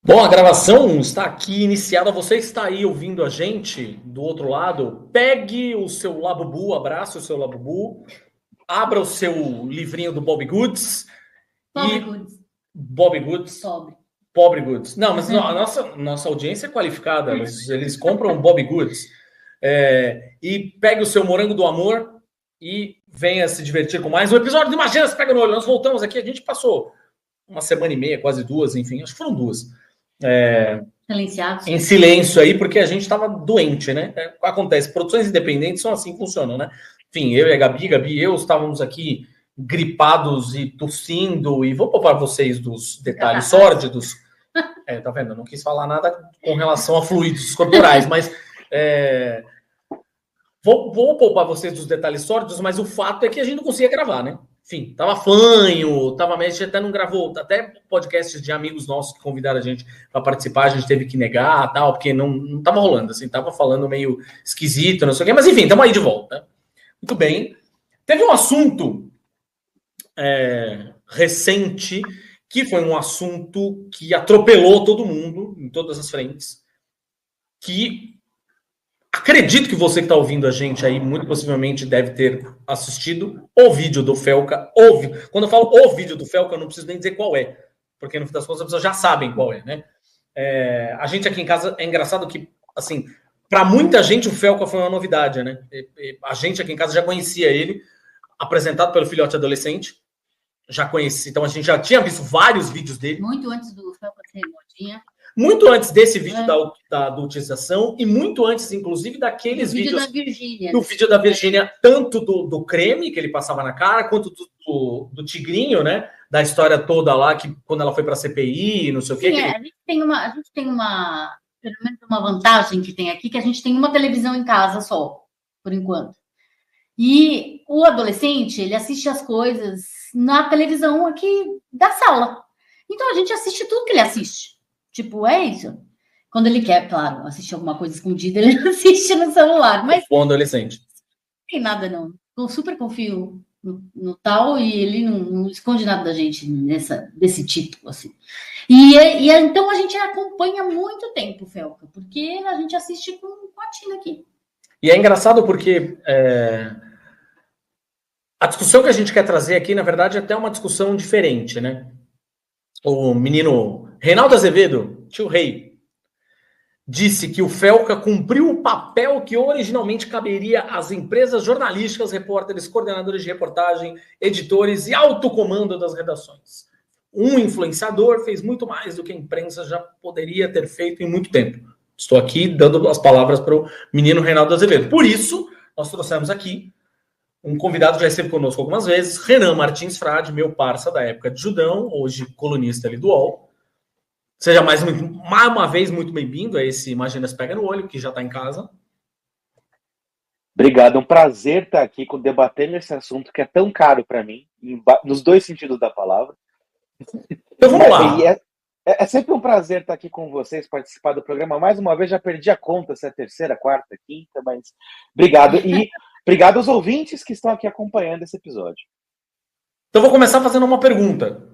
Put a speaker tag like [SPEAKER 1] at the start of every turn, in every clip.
[SPEAKER 1] Bom, a gravação está aqui iniciada. Você está aí ouvindo a gente do outro lado. Pegue o seu Labubu, abrace o seu Labubu, abra o seu livrinho do Bob Goods.
[SPEAKER 2] Pobre Goods.
[SPEAKER 1] Bob Goods. Pobre Goods. Não, mas a nossa audiência é qualificada. Eles compram Bob Goods. E pegue o seu Morango do Amor e venha se divertir com mais um episódio do Imagina Se Pega no Olho. Nós voltamos aqui, a gente passou uma semana e meia, quase duas, enfim, acho que foram duas.
[SPEAKER 2] Silenciados.
[SPEAKER 1] Em silêncio aí, porque a gente estava doente, né? Acontece, produções independentes são assim, funcionam, né? Enfim, eu e a Gabi e eu estávamos aqui gripados e tossindo, e vou poupar vocês dos detalhes sórdidos. Tá vendo? Eu não quis falar nada com relação a fluidos corporais, mas vou poupar vocês dos detalhes sórdidos, mas o fato é que a gente não conseguia gravar, né? Enfim, tava fanho, a gente até não gravou, até podcasts de amigos nossos que convidaram a gente para participar, a gente teve que negar, tal, porque não tava rolando, assim, tava falando meio esquisito, não sei o quê, mas enfim, estamos aí de volta. Muito bem. Teve um assunto recente, que foi um assunto que atropelou todo mundo, em todas as frentes, que acredito que você que está ouvindo a gente aí, muito possivelmente deve ter assistido o vídeo do Felca. Quando eu falo o vídeo do Felca, eu não preciso nem dizer qual é, porque no fim das contas as pessoas já sabem qual é, né? A gente aqui em casa, é engraçado que, assim, para muita gente o Felca foi uma novidade, né? A gente aqui em casa já conhecia ele, apresentado pelo Filhote Adolescente, já conhecia, então a gente já tinha visto vários vídeos dele.
[SPEAKER 2] Muito antes do Felca ser modinha.
[SPEAKER 1] Muito antes desse vídeo da adultização e muito antes, inclusive, daqueles vídeos...
[SPEAKER 2] Da Virgínia.
[SPEAKER 1] Do vídeo da Virgínia, tanto do creme que ele passava na cara, quanto do tigrinho, né? Da história toda lá, que quando ela foi para a CPI, não sei o quê.
[SPEAKER 2] Sim, a gente tem uma, pelo menos uma vantagem que tem aqui, que a gente tem uma televisão em casa só, por enquanto. E o adolescente, ele assiste as coisas na televisão aqui da sala. Então, a gente assiste tudo que ele assiste. Tipo, é isso. Quando ele quer, claro, assistir alguma coisa escondida, ele assiste no celular. Mas
[SPEAKER 1] o adolescente.
[SPEAKER 2] Não tem nada, não. Eu super confio no tal e ele não esconde nada da gente desse título, assim. E então a gente acompanha muito tempo, Felca, porque a gente assiste com a Tina aqui.
[SPEAKER 1] E é engraçado porque a discussão que a gente quer trazer aqui, na verdade, é até uma discussão diferente, né? O menino Reinaldo Azevedo, tio Rei, disse que o Felca cumpriu o papel que originalmente caberia às empresas jornalísticas, repórteres, coordenadores de reportagem, editores e alto comando das redações. Um influenciador fez muito mais do que a imprensa já poderia ter feito em muito tempo. Estou aqui dando as palavras para o menino Reinaldo Azevedo. Por isso, nós trouxemos aqui um convidado que já esteve conosco algumas vezes, Renan Martins Frade, meu parça da época de Judão, hoje colunista ali do UOL. Seja mais uma vez muito bem-vindo a esse Imagina Se Pega no Olho, que já está em casa.
[SPEAKER 3] Obrigado, é um prazer estar aqui debatendo esse assunto que é tão caro para mim, nos dois sentidos da palavra.
[SPEAKER 1] Então vamos lá.
[SPEAKER 3] É sempre um prazer estar aqui com vocês, participar do programa. Mais uma vez, já perdi a conta se é a terceira, quarta, quinta, mas obrigado. E obrigado aos ouvintes que estão aqui acompanhando esse episódio.
[SPEAKER 1] Então vou começar fazendo uma pergunta,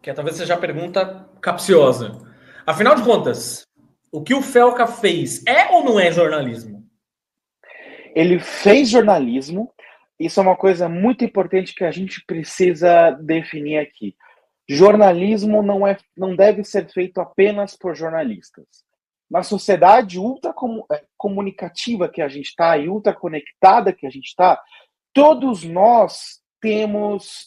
[SPEAKER 1] que talvez seja a pergunta capciosa. Afinal de contas, o que o Felca fez é ou não é jornalismo?
[SPEAKER 3] Ele fez jornalismo. Isso é uma coisa muito importante que a gente precisa definir aqui. Jornalismo não deve ser feito apenas por jornalistas. Na sociedade ultra comunicativa que a gente está e ultra conectada que a gente está, todos nós temos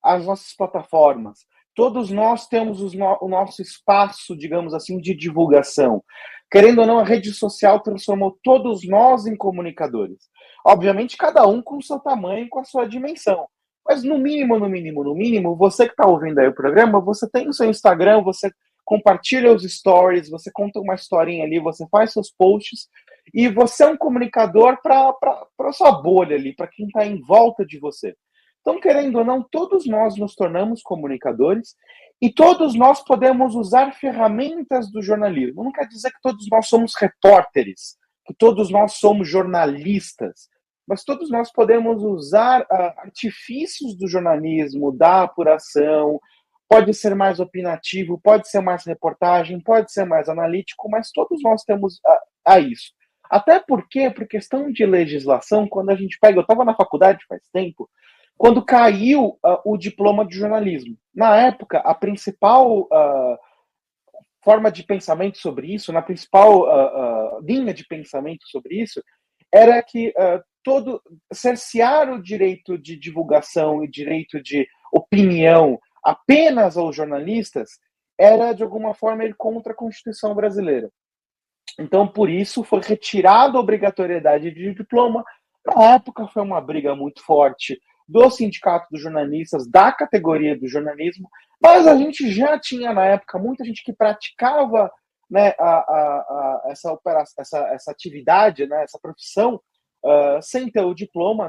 [SPEAKER 3] as nossas plataformas. Todos nós temos o nosso espaço, digamos assim, de divulgação. Querendo ou não, a rede social transformou todos nós em comunicadores. Obviamente, cada um com o seu tamanho, com a sua dimensão. Mas no mínimo, você que está ouvindo aí o programa, você tem o seu Instagram, você compartilha os stories, você conta uma historinha ali, você faz seus posts, e você é um comunicador para a sua bolha ali, para quem está em volta de você. Então, querendo ou não, todos nós nos tornamos comunicadores e todos nós podemos usar ferramentas do jornalismo. Não quer dizer que todos nós somos repórteres, que todos nós somos jornalistas, mas todos nós podemos usar artifícios do jornalismo, da apuração, pode ser mais opinativo, pode ser mais reportagem, pode ser mais analítico, mas todos nós temos a isso. Até porque, por questão de legislação, quando a gente pega... Eu estava na faculdade faz tempo, quando caiu o diploma de jornalismo. Na época, a principal forma de pensamento sobre isso, na principal linha de pensamento sobre isso, era que cercear o direito de divulgação e direito de opinião apenas aos jornalistas era, de alguma forma, ir contra a Constituição brasileira. Então, por isso, foi retirada a obrigatoriedade de diploma. Na época, foi uma briga muito forte do Sindicato dos Jornalistas, da categoria do jornalismo, mas a gente já tinha, na época, muita gente que praticava, né, essa atividade, né, essa profissão, sem ter o diploma,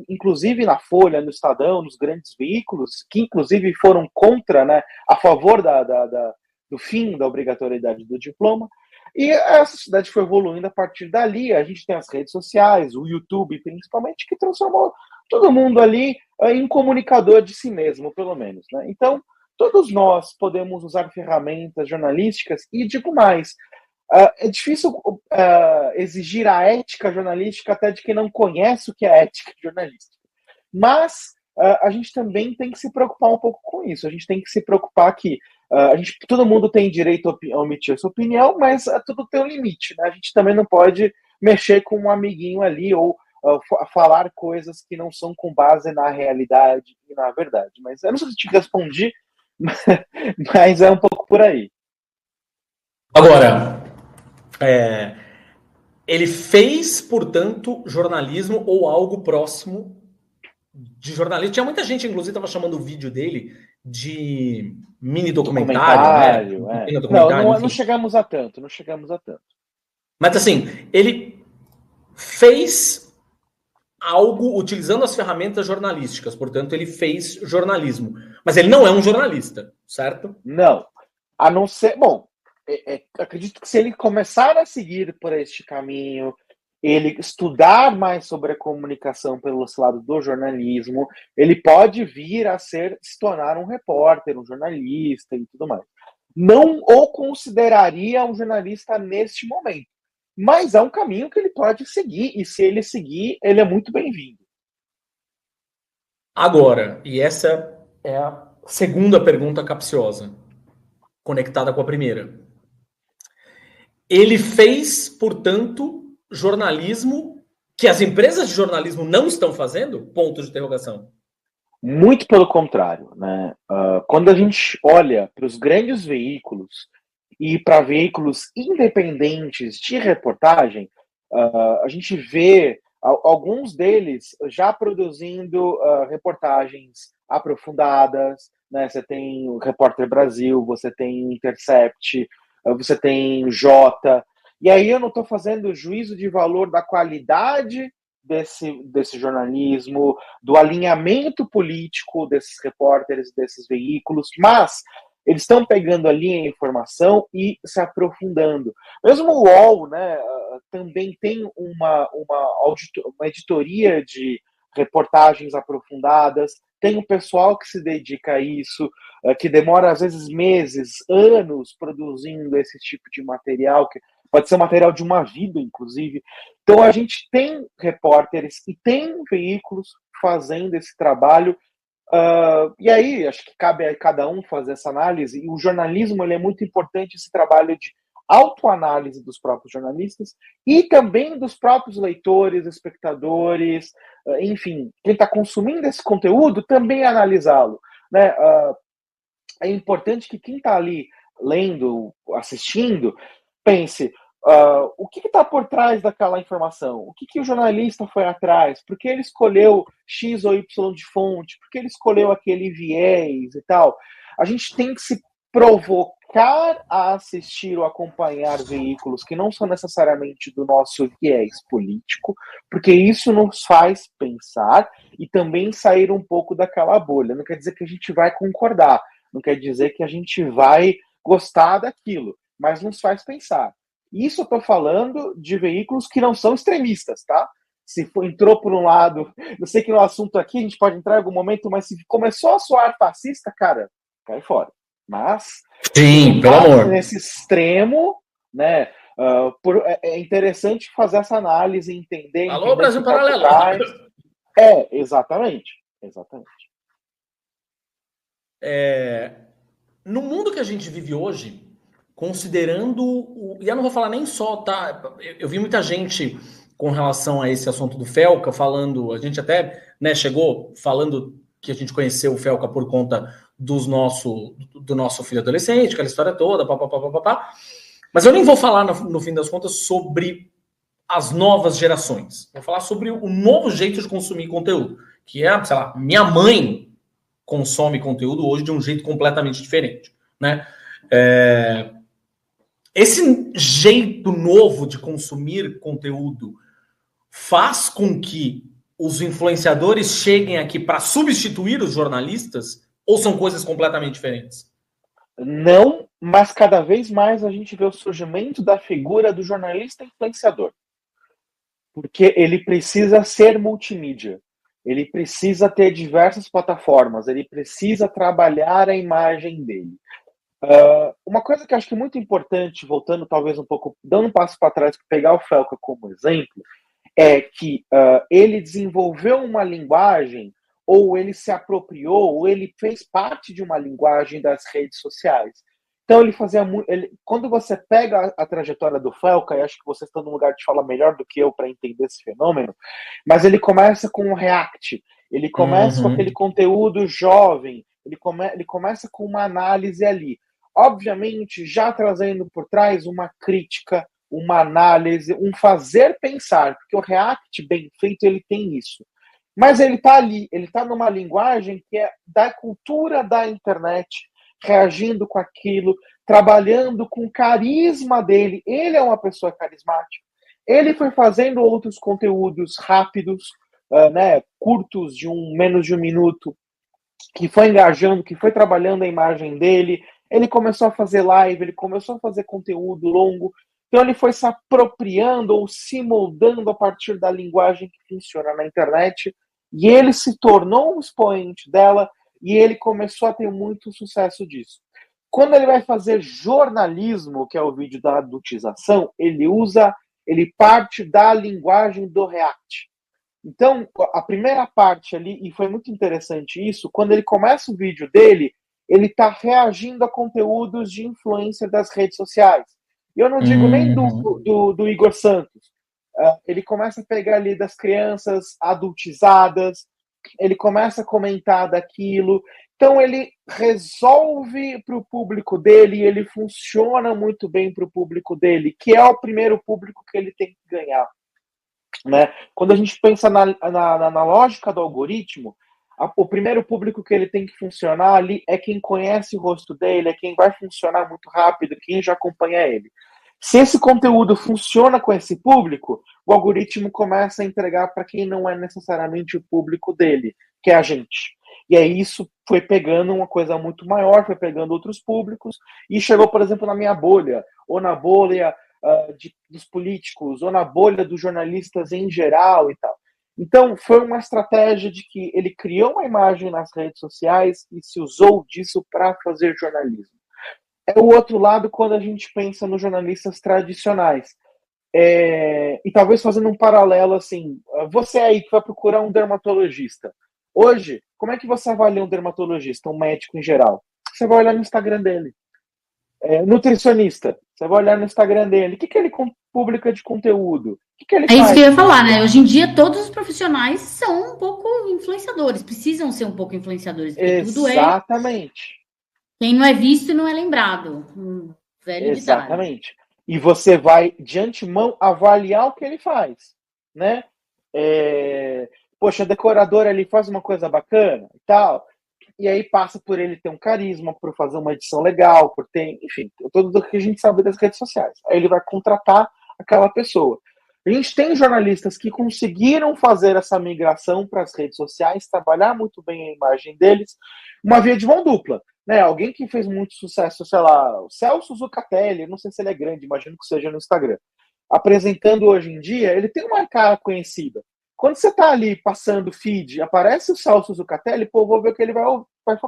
[SPEAKER 3] inclusive na Folha, no Estadão, nos grandes veículos, que inclusive foram contra, né, a favor do fim da obrigatoriedade do diploma. E a sociedade foi evoluindo a partir dali. A gente tem as redes sociais, o YouTube principalmente, que transformou todo mundo ali em comunicador de si mesmo, pelo menos, né? Então, todos nós podemos usar ferramentas jornalísticas e, digo mais, é difícil exigir a ética jornalística até de quem não conhece o que é ética jornalística. Mas a gente também tem que se preocupar um pouco com isso. A gente tem que se preocupar que todo mundo tem direito a omitir a sua opinião, mas tudo tem um limite, né? A gente também não pode mexer com um amiguinho ali ou falar coisas que não são com base na realidade e na verdade. Mas eu não sei se te respondi, mas é um pouco por aí.
[SPEAKER 1] Agora, ele fez, portanto, jornalismo ou algo próximo de jornalismo. Tinha muita gente, inclusive, estava chamando o vídeo dele de mini documentário, né?
[SPEAKER 3] Não chegamos a tanto, não chegamos a tanto.
[SPEAKER 1] Mas assim, ele fez algo utilizando as ferramentas jornalísticas, portanto, ele fez jornalismo. Mas ele não é um jornalista, certo?
[SPEAKER 3] Não. A não ser... Bom, acredito que se ele começar a seguir por este caminho, ele estudar mais sobre a comunicação pelo lado do jornalismo, ele pode vir a se tornar um repórter, um jornalista e tudo mais. Não o consideraria um jornalista neste momento, mas é um caminho que ele pode seguir, e se ele seguir, ele é muito bem-vindo.
[SPEAKER 1] Agora, e essa é a segunda pergunta capciosa, conectada com a primeira. Ele fez, portanto, jornalismo que as empresas de jornalismo não estão fazendo? Ponto de interrogação.
[SPEAKER 3] Muito pelo contrário, né? Quando a gente olha para os grandes veículos e para veículos independentes de reportagem, a gente vê alguns deles já produzindo reportagens aprofundadas, né? Você tem o Repórter Brasil, você tem o Intercept, você tem o Jota. E aí eu não estou fazendo juízo de valor da qualidade desse jornalismo, do alinhamento político desses repórteres, desses veículos, mas eles estão pegando ali a informação e se aprofundando. Mesmo o UOL, né, também tem uma editoria de reportagens aprofundadas, tem um pessoal que se dedica a isso, que demora às vezes meses, anos produzindo esse tipo de material, que pode ser material de uma vida, inclusive. Então, a gente tem repórteres e tem veículos fazendo esse trabalho. E aí, acho que cabe a cada um fazer essa análise. E o jornalismo, ele é muito importante, esse trabalho de autoanálise dos próprios jornalistas e também dos próprios leitores, espectadores, enfim, quem está consumindo esse conteúdo, também analisá-lo, né? É importante que quem está ali lendo, assistindo, pense, o que está por trás daquela informação? O que o jornalista foi atrás? Por que ele escolheu X ou Y de fonte? Por que ele escolheu aquele viés e tal? A gente tem que se provocar a assistir ou acompanhar veículos que não são necessariamente do nosso viés político, porque isso nos faz pensar e também sair um pouco daquela bolha. Não quer dizer que a gente vai concordar, não quer dizer que a gente vai gostar daquilo, mas nos faz pensar. Isso eu estou falando de veículos que não são extremistas, tá? Se entrou por um lado, eu sei que no assunto aqui a gente pode entrar em algum momento, mas se começou a soar fascista, cara, cai fora. Mas,
[SPEAKER 1] sim, pelo amor.
[SPEAKER 3] Nesse extremo, né? É interessante fazer essa análise, entender.
[SPEAKER 1] Alô, Brasil Paralelo.
[SPEAKER 3] Exatamente.
[SPEAKER 1] No mundo que a gente vive hoje, considerando. E eu não vou falar nem só, tá? Eu vi muita gente com relação a esse assunto do Felca falando. A gente até, né, chegou falando que a gente conheceu o Felca por conta do nosso filho adolescente, aquela história toda, papapá. Mas eu nem vou falar, no fim das contas, sobre as novas gerações. Vou falar sobre o novo jeito de consumir conteúdo, que é, sei lá, minha mãe consome conteúdo hoje de um jeito completamente diferente, né? Esse jeito novo de consumir conteúdo faz com que os influenciadores cheguem aqui para substituir os jornalistas, ou são coisas completamente diferentes?
[SPEAKER 3] Não, mas cada vez mais a gente vê o surgimento da figura do jornalista influenciador. Porque ele precisa ser multimídia. Ele precisa ter diversas plataformas. Ele precisa trabalhar a imagem dele. Uma coisa que eu acho que é muito importante, voltando talvez um pouco, dando um passo para trás, pegar o Felca como exemplo, é que ele desenvolveu uma linguagem, ou ele se apropriou, ou ele fez parte de uma linguagem das redes sociais. Então ele fazia muito. Quando você pega a trajetória do Felca, e acho que vocês estão num lugar de falar melhor do que eu para entender esse fenômeno, mas ele começa com o React, ele começa com aquele conteúdo jovem, ele começa com uma análise ali. Obviamente, já trazendo por trás uma crítica, uma análise, um fazer pensar, porque o React bem feito, ele tem isso. Mas ele está ali, ele está numa linguagem que é da cultura da internet, reagindo com aquilo, trabalhando com o carisma dele. Ele é uma pessoa carismática. Ele foi fazendo outros conteúdos rápidos, né, curtos, de menos de um minuto, que foi engajando, que foi trabalhando a imagem dele. Ele começou a fazer live, ele começou a fazer conteúdo longo. Então ele foi se apropriando ou se moldando a partir da linguagem que funciona na internet, e ele se tornou um expoente dela, e ele começou a ter muito sucesso disso. Quando ele vai fazer jornalismo, que é o vídeo da adultização, ele parte da linguagem do React. Então, a primeira parte ali, e foi muito interessante isso, quando ele começa o vídeo dele, ele está reagindo a conteúdos de influência das redes sociais. E eu não digo nem do Igor Santos. Ele começa a pegar ali das crianças adultizadas, ele começa a comentar daquilo. Então, ele resolve para o público dele, ele funciona muito bem para o público dele, que é o primeiro público que ele tem que ganhar. Né? Quando a gente pensa na lógica do algoritmo, o primeiro público que ele tem que funcionar ali é quem conhece o rosto dele, é quem vai funcionar muito rápido, quem já acompanha ele. Se esse conteúdo funciona com esse público, o algoritmo começa a entregar para quem não é necessariamente o público dele, que é a gente. E aí isso foi pegando uma coisa muito maior, foi pegando outros públicos, e chegou, por exemplo, na minha bolha, ou na bolha dos políticos, ou na bolha dos jornalistas em geral e tal. Então, foi uma estratégia de que ele criou uma imagem nas redes sociais e se usou disso para fazer jornalismo. É o outro lado quando a gente pensa nos jornalistas tradicionais. E talvez fazendo um paralelo assim, você aí que vai procurar um dermatologista. Hoje, como é que você avalia um dermatologista, um médico em geral? Você vai olhar no Instagram dele. Nutricionista, você vai olhar no Instagram dele. O que ele publica de conteúdo? O que ele faz?
[SPEAKER 2] É isso que eu ia falar, né? Hoje em dia, todos os profissionais são um pouco influenciadores, precisam ser um pouco influenciadores.
[SPEAKER 3] Exatamente.
[SPEAKER 2] Quem não é visto não é lembrado. Velho
[SPEAKER 3] Exatamente. Ditado. E você vai, de antemão, avaliar o que ele faz, né? Poxa, a decoradora ali faz uma coisa bacana e tal. E aí passa por ele ter um carisma, por fazer uma edição legal, por ter, enfim, tudo o que a gente sabe das redes sociais. Aí ele vai contratar aquela pessoa. A gente tem jornalistas que conseguiram fazer essa migração para as redes sociais, trabalhar muito bem a imagem deles, uma via de mão dupla. Né? Alguém que fez muito sucesso, sei lá, o Celso Zucatelli, não sei se ele é grande, imagino que seja no Instagram, apresentando hoje em dia, ele tem uma cara conhecida. Quando você está ali passando feed, aparece o Celso Zucatelli, pô, vou ver o que ele vai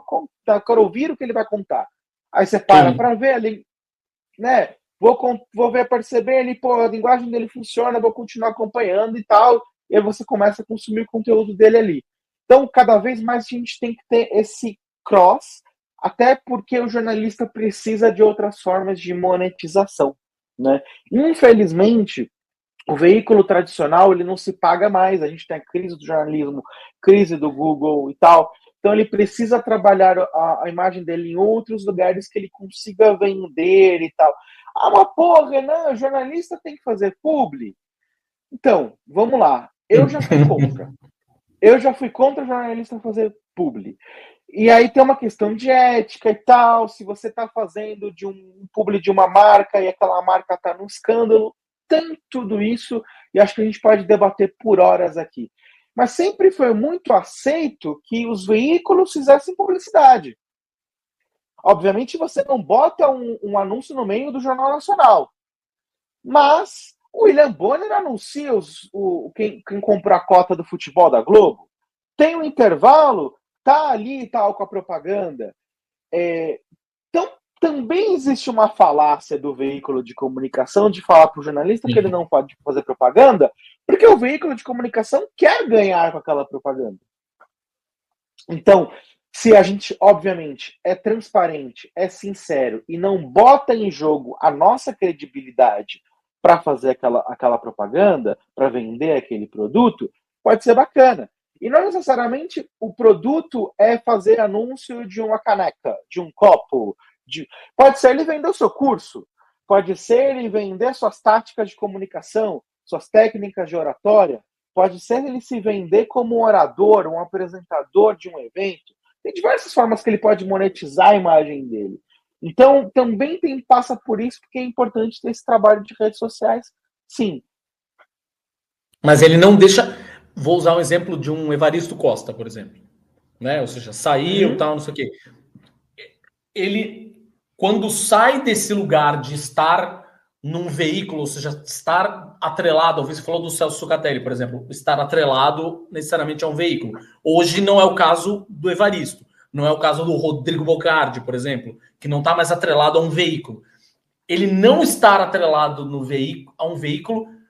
[SPEAKER 3] contar, quero ouvir o que ele vai contar. Aí você para ver ali, né? Vou ver, perceber ali, pô, a linguagem dele funciona, vou continuar acompanhando e tal. E aí você começa a consumir o conteúdo dele ali. Então, cada vez mais a gente tem que ter esse cross, até porque o jornalista precisa de outras formas de monetização, né? Infelizmente, o veículo tradicional ele não se paga mais. A gente tem a crise do jornalismo, crise do Google e tal. Então ele precisa trabalhar a imagem dele em outros lugares que ele consiga vender e tal. Ah, mas porra, Renan, jornalista tem que fazer publi. Então, vamos lá. Eu já fui contra. Eu já fui contra o jornalista fazer publi. E aí tem uma questão de ética e tal. Se você está fazendo de um publi de uma marca e aquela marca está num escândalo, tem tudo isso, e acho que a gente pode debater por horas aqui. Mas sempre foi muito aceito que os veículos fizessem publicidade. Obviamente você não bota um anúncio no meio do Jornal Nacional, mas o William Bonner anuncia quem comprou a cota do futebol da Globo. Tem um intervalo, tá ali e tal com a propaganda. Então, também existe uma falácia do veículo de comunicação de falar para o jornalista que ele não pode fazer propaganda, porque o veículo de comunicação quer ganhar com aquela propaganda. Então, se a gente, obviamente, é transparente, é sincero e não bota em jogo a nossa credibilidade para fazer aquela propaganda, para vender aquele produto, pode ser bacana. E não necessariamente o produto é fazer anúncio de uma caneca, de um copo. Pode ser ele vender o seu curso, pode ser ele vender suas táticas de comunicação, suas técnicas de oratória, pode ser ele se vender como um orador, um apresentador de um evento. Tem diversas formas que ele pode monetizar a imagem dele. Então, também passa por isso, porque é importante ter esse trabalho de redes sociais, sim.
[SPEAKER 1] Mas ele não deixa... Vou usar um exemplo de um Evaristo Costa, por exemplo. Né? Ou seja, saiu, tal, não sei o quê. Ele, quando sai desse lugar de estar num veículo, ou seja, estar atrelado, você falou do Celso Zucatelli, por exemplo, estar atrelado necessariamente a um veículo. Hoje não é o caso do Evaristo, não é o caso do Rodrigo Bocardi, por exemplo, que não está mais atrelado a um veículo. Ele não estar atrelado a um veículo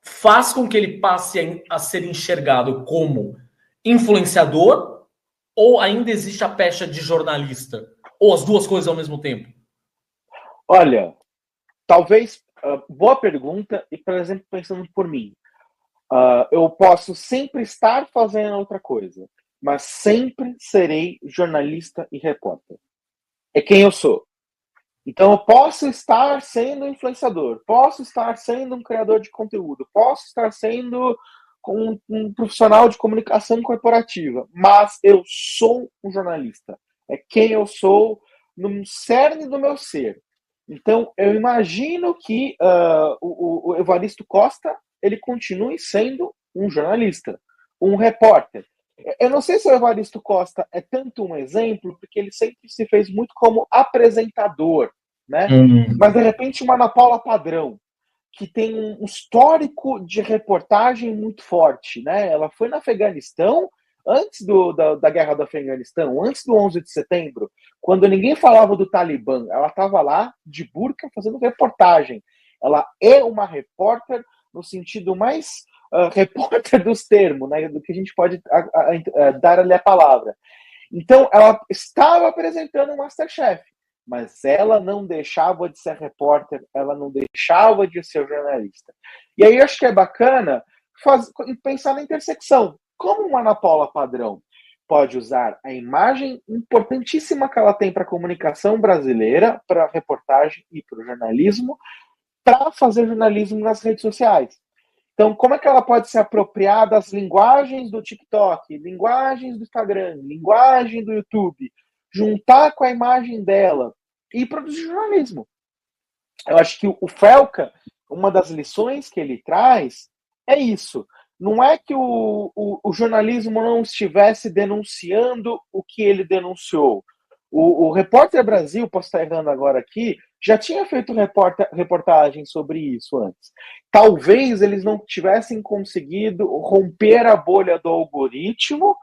[SPEAKER 1] faz com que ele passe a ser enxergado como influenciador, ou ainda existe a pecha de jornalista? Ou as duas coisas ao mesmo tempo?
[SPEAKER 3] Olha, talvez, boa pergunta, e, por exemplo, pensando por mim, eu posso sempre estar fazendo outra coisa, mas sempre serei jornalista e repórter. É quem eu sou. Então eu posso estar sendo influenciador, posso estar sendo um criador de conteúdo, posso estar sendo um profissional de comunicação corporativa, mas eu sou um jornalista. É quem eu sou no cerne do meu ser. Então eu imagino que o Evaristo Costa ele continue sendo um jornalista, um repórter. Eu não sei se o Evaristo Costa é tanto um exemplo, porque ele sempre se fez muito como apresentador, né? Mas, de repente, uma Ana Paula Padrão, que tem um histórico de reportagem muito forte, né? Ela foi no Afeganistão, antes da guerra do Afeganistão, antes do 11 de setembro, quando ninguém falava do Talibã, ela estava lá de burca fazendo reportagem. Ela é uma repórter no sentido mais repórter dos termos, né, do que a gente pode dar ali a palavra. Então, ela estava apresentando o MasterChef, mas ela não deixava de ser repórter, ela não deixava de ser jornalista. E aí eu acho que é bacana pensar na intersecção. Como uma Ana Paula Padrão pode usar a imagem importantíssima que ela tem para a comunicação brasileira, para a reportagem e para o jornalismo, para fazer jornalismo nas redes sociais. Então, como é que ela pode se apropriar das linguagens do TikTok, linguagens do Instagram, linguagem do YouTube, juntar com a imagem dela e produzir jornalismo? Eu acho que o Felca, uma das lições que ele traz é isso. Não é que o jornalismo não estivesse denunciando o que ele denunciou. O Repórter Brasil, posso estar errando agora aqui, já tinha feito reportagem sobre isso antes. Talvez eles não tivessem conseguido romper a bolha do algoritmo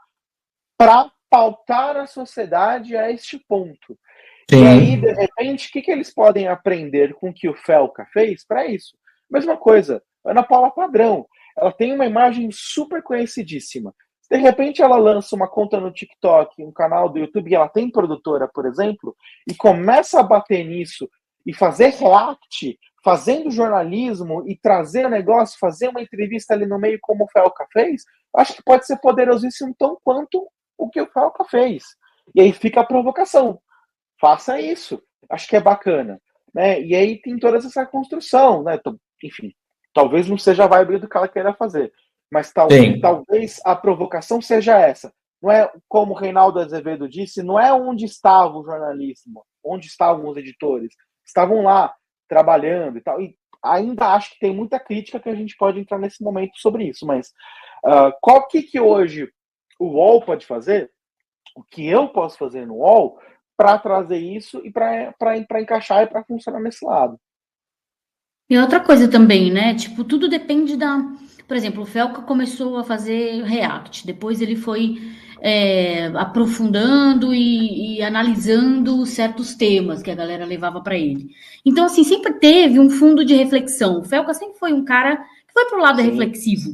[SPEAKER 3] para pautar a sociedade a este ponto. Sim. E aí, de repente, o que eles podem aprender com o que o Felca fez para isso? Mesma coisa, Ana Paula Padrão. Ela tem uma imagem super conhecidíssima. De repente, ela lança uma conta no TikTok, um canal do YouTube, e ela tem produtora, por exemplo, e começa a bater nisso e fazer react, fazendo jornalismo e trazer o negócio, fazer uma entrevista ali no meio como o Felca fez, acho que pode ser poderosíssimo tão quanto o que o Felca fez. E aí fica a provocação. Faça isso. Acho que é bacana. Né? E aí tem toda essa construção. Né? Enfim, talvez não seja a vibe do que ela queira fazer. Mas talvez a provocação seja essa. Não é, como o Reinaldo Azevedo disse, não é onde estava o jornalismo, onde estavam os editores. Estavam lá, trabalhando e tal. E ainda acho que tem muita crítica que a gente pode entrar nesse momento sobre isso. Mas qual que hoje o UOL pode fazer? O que eu posso fazer no UOL para trazer isso e para encaixar e para funcionar nesse lado?
[SPEAKER 2] E outra coisa também, né? Tipo, tudo depende da... Por exemplo, o Felca começou a fazer React, depois ele foi aprofundando e analisando certos temas que a galera levava para ele. Então, assim, sempre teve um fundo de reflexão. O Felca sempre foi um cara que foi pro lado reflexivo.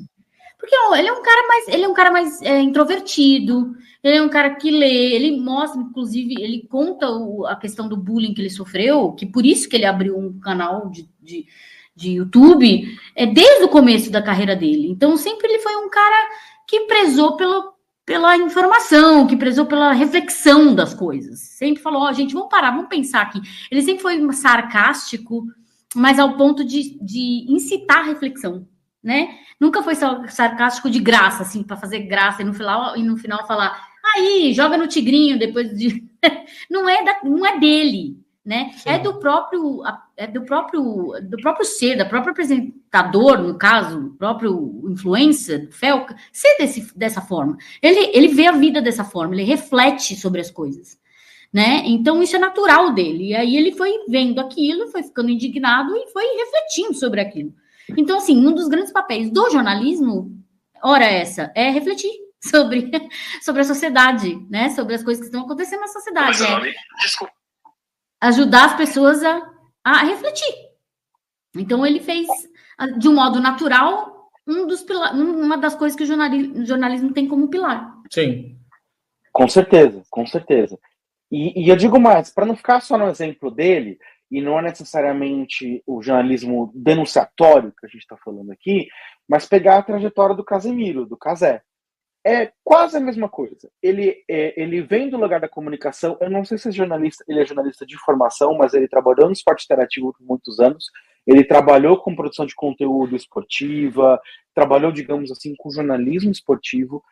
[SPEAKER 2] Porque ele é um cara mais introvertido, ele é um cara que lê, ele mostra, inclusive, ele conta a questão do bullying que ele sofreu, que por isso que ele abriu um canal de YouTube, desde o começo da carreira dele. Então, sempre ele foi um cara que prezou pela informação, que prezou pela reflexão das coisas. Sempre falou, gente, vamos parar, vamos pensar aqui. Ele sempre foi sarcástico, mas ao ponto de incitar a reflexão, né? Nunca foi sarcástico de graça, assim, para fazer graça e no final falar, aí, joga no tigrinho depois de... não é dele, né? Sim. É do próprio ser, da própria apresentador, no caso, o próprio influencer, Felca, ser dessa forma. Ele vê a vida dessa forma, ele reflete sobre as coisas, né? Então, isso é natural dele. E aí ele foi vendo aquilo, foi ficando indignado e foi refletindo sobre aquilo. Então, assim, um dos grandes papéis do jornalismo, ora essa, é refletir sobre a sociedade, né? Sobre as coisas que estão acontecendo na sociedade. Desculpa. Ajudar as pessoas a refletir. Então, ele fez, de um modo natural, uma das coisas que o jornalismo tem como pilar.
[SPEAKER 1] Sim.
[SPEAKER 3] Com certeza, com certeza. E eu digo mais, para não ficar só no exemplo dele, e não é necessariamente o jornalismo denunciatório que a gente está falando aqui, mas pegar a trajetória do Casemiro, do Casé. É quase a mesma coisa. Ele vem do lugar da comunicação. Eu não sei se ele é jornalista de formação, mas ele trabalhou no esporte interativo por muitos anos. Ele trabalhou com produção de conteúdo esportiva, trabalhou, digamos assim, com jornalismo esportivo.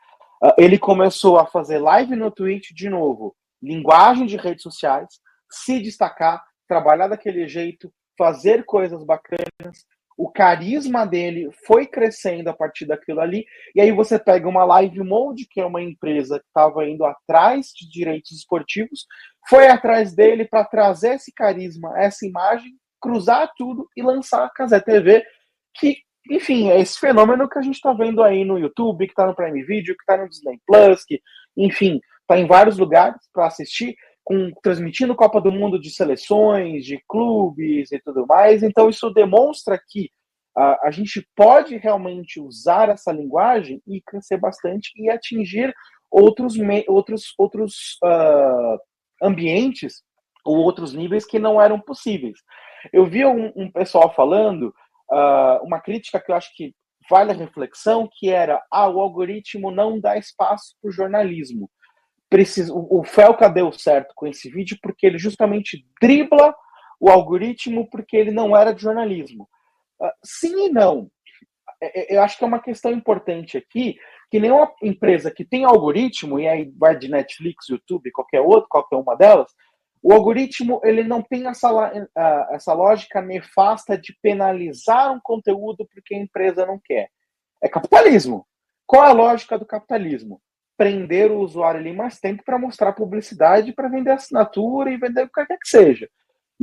[SPEAKER 3] Ele começou a fazer live no Twitch de novo, linguagem de redes sociais, se destacar, trabalhar daquele jeito, fazer coisas bacanas. O carisma dele foi crescendo a partir daquilo ali, e aí você pega uma Live Mode, que é uma empresa que estava indo atrás de direitos esportivos, foi atrás dele para trazer esse carisma, essa imagem, cruzar tudo e lançar a Casé TV, que, enfim, é esse fenômeno que a gente está vendo aí no YouTube, que está no Prime Video, que está no Disney Plus, que, enfim, está em vários lugares para assistir, transmitindo Copa do Mundo de seleções, de clubes e tudo mais. Então isso demonstra que a gente pode realmente usar essa linguagem e crescer bastante e atingir outros ambientes ou outros níveis que não eram possíveis. Eu vi um pessoal falando, uma crítica que eu acho que vale a reflexão, que era, o algoritmo não dá espaço para o jornalismo. O Felca deu certo com esse vídeo porque ele justamente dribla o algoritmo porque ele não era de jornalismo. Sim e não. Eu acho que é uma questão importante aqui, que nenhuma empresa que tem algoritmo, e aí vai de Netflix, YouTube, qualquer uma delas, o algoritmo ele não tem essa lógica nefasta de penalizar um conteúdo porque a empresa não quer. É capitalismo. Qual é a lógica do capitalismo? Prender o usuário ali mais tempo para mostrar publicidade, para vender assinatura e vender o que quer que seja.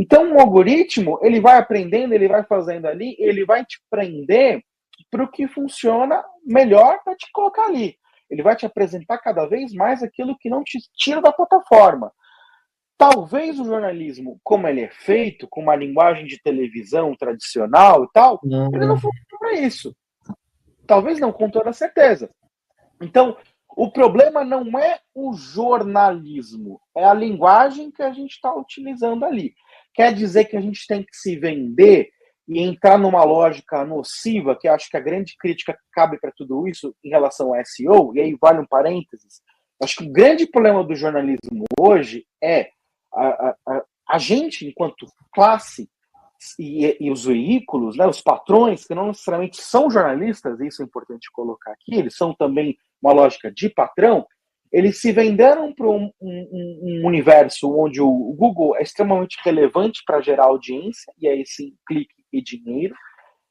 [SPEAKER 3] Então, o algoritmo, ele vai aprendendo, ele vai fazendo ali, ele vai te prender para o que funciona melhor para te colocar ali. Ele vai te apresentar cada vez mais aquilo que não te tira da plataforma. Talvez o jornalismo, como ele é feito, com uma linguagem de televisão tradicional e tal, ele não funciona para isso. Talvez não, com toda certeza. Então, o problema não é o jornalismo, é a linguagem que a gente está utilizando ali. Quer dizer que a gente tem que se vender e entrar numa lógica nociva, que acho que a grande crítica que cabe para tudo isso em relação ao SEO, e aí vale um parênteses, acho que o grande problema do jornalismo hoje é a gente, enquanto classe, e os veículos, né, os patrões, que não necessariamente são jornalistas, isso é importante colocar aqui, eles são também uma lógica de patrão, eles se venderam para um universo onde o Google é extremamente relevante para gerar audiência, e aí sim, clique e dinheiro,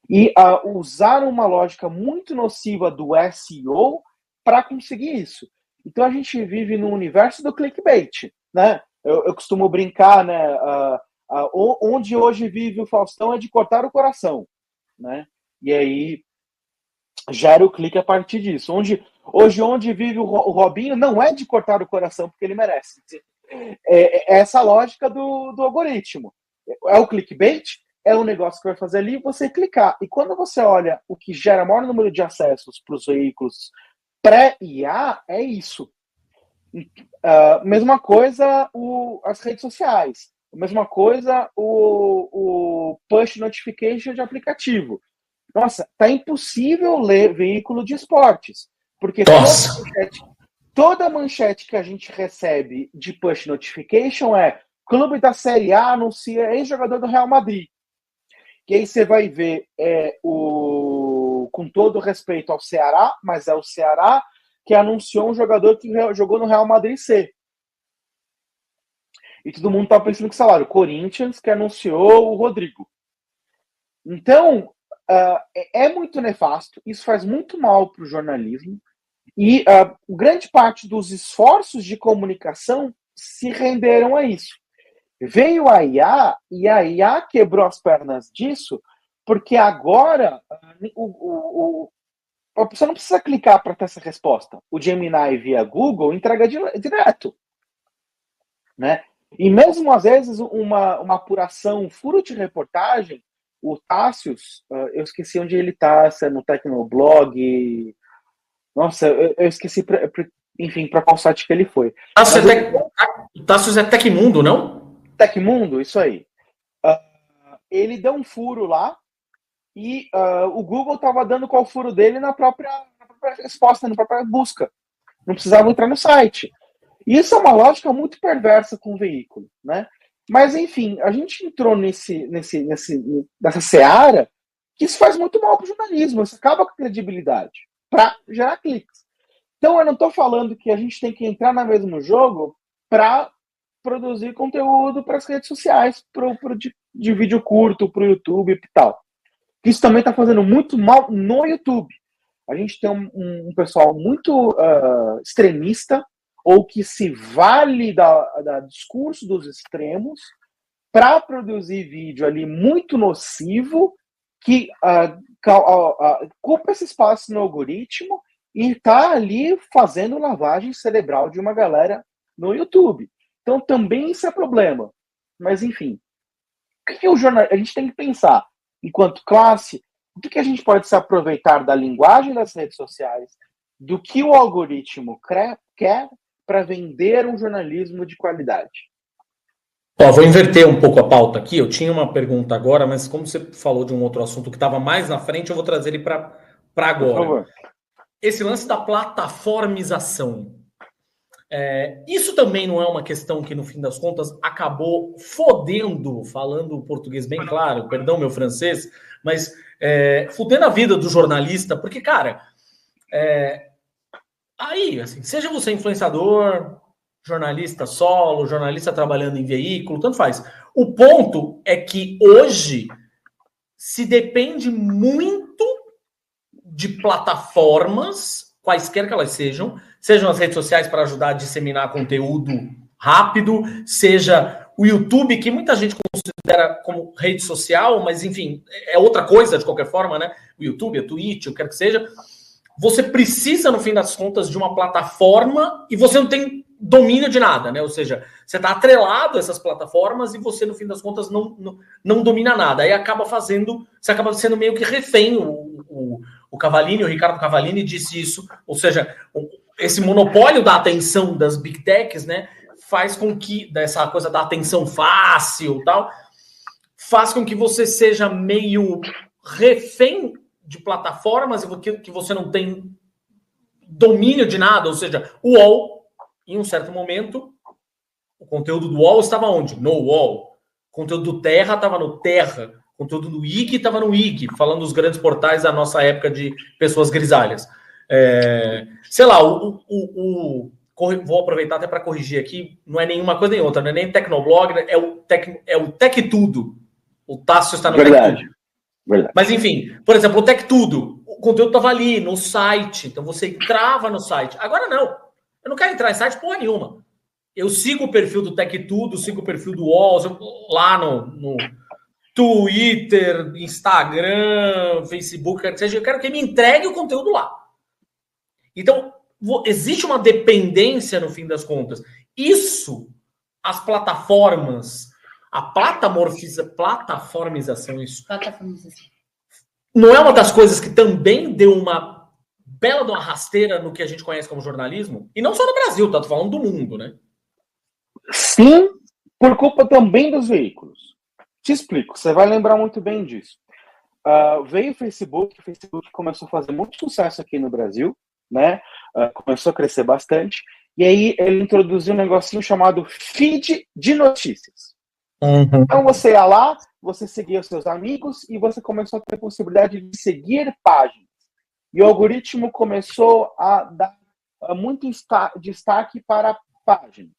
[SPEAKER 3] e usaram uma lógica muito nociva do SEO para conseguir isso. Então a gente vive no universo do clickbait, né? Eu costumo brincar, né? Onde hoje vive o Faustão é de cortar o coração, né? E aí gera o clique a partir disso. Onde vive o Robinho não é de cortar o coração porque ele merece. É essa a lógica do algoritmo. É o clickbait, é o negócio que vai fazer ali você clicar. E quando você olha o que gera maior número de acessos para os veículos pré-IA, é isso. Mesma coisa as redes sociais. Mesma coisa o push notification de aplicativo. Nossa, tá impossível ler veículo de esportes. Porque toda manchete que a gente recebe de push notification é clube da Série A anuncia ex-jogador do Real Madrid. E aí você vai ver com todo respeito ao Ceará, mas é o Ceará que anunciou um jogador que jogou no Real Madrid C. E todo mundo tá pensando que salário. Corinthians que anunciou o Rodrigo. Então, é muito nefasto. Isso faz muito mal para o jornalismo. E grande parte dos esforços de comunicação se renderam a isso. Veio a IA e a IA quebrou as pernas disso, porque agora a pessoa não precisa clicar para ter essa resposta. O Gemini via Google entrega direto. Né? E mesmo às vezes uma apuração, um furo de reportagem, o Tassius, eu esqueci onde ele está, se é no Tecnoblog. Nossa, eu esqueci, enfim, para qual site que ele foi.
[SPEAKER 1] O Tassius é Tecmundo, não?
[SPEAKER 3] Tecmundo, isso aí. Ele deu um furo lá e o Google estava dando qual furo dele na própria resposta, na própria busca. Não precisava entrar no site. Isso é uma lógica muito perversa com o veículo, né? Mas, enfim, a gente entrou nessa seara que isso faz muito mal para o jornalismo. Isso acaba com a credibilidade para gerar cliques. Então, eu não estou falando que a gente tem que entrar no mesmo jogo para produzir conteúdo para as redes sociais, de vídeo curto, para o YouTube e tal. Isso também está fazendo muito mal no YouTube. A gente tem um pessoal muito extremista, ou que se vale da discurso dos extremos para produzir vídeo ali muito nocivo, que ocupa esse espaço no algoritmo e está ali fazendo lavagem cerebral de uma galera no YouTube. Então também isso é problema. Mas enfim, o que o a gente tem que pensar, enquanto classe, o que a gente pode se aproveitar da linguagem das redes sociais, do que o algoritmo quer para vender um jornalismo de qualidade.
[SPEAKER 1] Vou inverter um pouco a pauta aqui. Eu tinha uma pergunta agora, mas como você falou de um outro assunto que estava mais na frente, eu vou trazer ele para agora. Por favor. Esse lance da plataformização. Isso também não é uma questão que, no fim das contas, acabou fodendo, falando o português bem claro, perdão meu francês, mas fodendo a vida do jornalista, porque, cara, aí, assim, seja você influenciador, jornalista solo, jornalista trabalhando em veículo, tanto faz. O ponto é que hoje se depende muito de plataformas, quaisquer que elas sejam as redes sociais para ajudar a disseminar conteúdo rápido, seja o YouTube, que muita gente considera como rede social, mas enfim, é outra coisa de qualquer forma, né? O YouTube, a Twitch, o que quer que seja. Você precisa, no fim das contas, de uma plataforma e você não tem domínio de nada, né? Ou seja, você está atrelado a essas plataformas e você, no fim das contas, não domina nada. Aí você acaba sendo meio que refém. O Cavallini, o Ricardo Cavallini disse isso. Ou seja, esse monopólio da atenção das big techs, né? Faz com que, dessa coisa da atenção fácil e tal, faz com que você seja meio refém de plataformas que você não tem domínio de nada, ou seja, o UOL, em um certo momento, o conteúdo do UOL estava onde? No UOL. O conteúdo do Terra estava no Terra. O conteúdo do IG estava no IG, falando dos grandes portais da nossa época de pessoas grisalhas. Sei lá, vou aproveitar até para corrigir aqui, não é nenhuma coisa nem outra, não é nem Tecnoblog, é o Tech Tudo. O Tássio está no
[SPEAKER 3] Verdade.
[SPEAKER 1] Tech Tudo.
[SPEAKER 3] Verdade.
[SPEAKER 1] Mas, enfim, por exemplo, o Tech Tudo, o conteúdo estava ali, no site, então você entrava no site. Agora não, eu não quero entrar em site porra nenhuma. Eu sigo o perfil do Tech Tudo, sigo o perfil do UOL, lá no Twitter, Instagram, Facebook, quer que seja, eu quero que me entregue o conteúdo lá. Então, existe uma dependência no fim das contas. Isso, as plataformas, a plataformização, isso. Não é uma das coisas que também deu uma bela de uma rasteira no que a gente conhece como jornalismo? E não só no Brasil, tá? Tô falando do mundo, né?
[SPEAKER 3] Sim, por culpa também dos veículos. Te explico, você vai lembrar muito bem disso. Veio o Facebook começou a fazer muito sucesso aqui no Brasil, né? Começou a crescer bastante, e aí ele introduziu um negocinho chamado feed de notícias.
[SPEAKER 1] Uhum.
[SPEAKER 3] Então você ia lá, você seguia os seus amigos e você começou a ter a possibilidade de seguir páginas. E o algoritmo começou a dar muito destaque para páginas.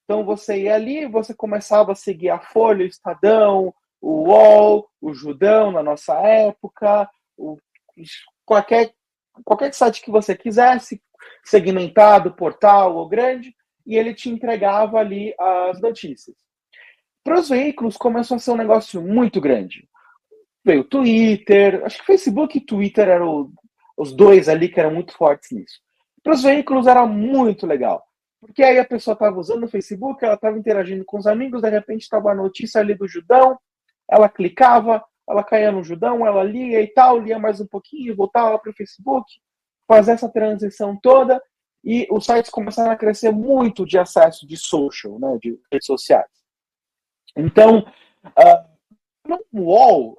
[SPEAKER 3] Então você ia ali, você começava a seguir a Folha, o Estadão, o UOL, o Judão na nossa época, qualquer site que você quisesse, segmentado, portal ou grande, e ele te entregava ali as notícias. Para os veículos começou a ser um negócio muito grande. Veio o Twitter, acho que Facebook e Twitter eram os dois ali que eram muito fortes nisso. Para os veículos era muito legal. Porque aí a pessoa estava usando o Facebook, ela estava interagindo com os amigos, de repente estava a notícia ali do Judão, ela clicava, ela caía no Judão, ela lia e tal, lia mais um pouquinho, voltava para o Facebook, fazia essa transição toda, e os sites começaram a crescer muito de acesso de social, né, de redes sociais. Então, no UOL,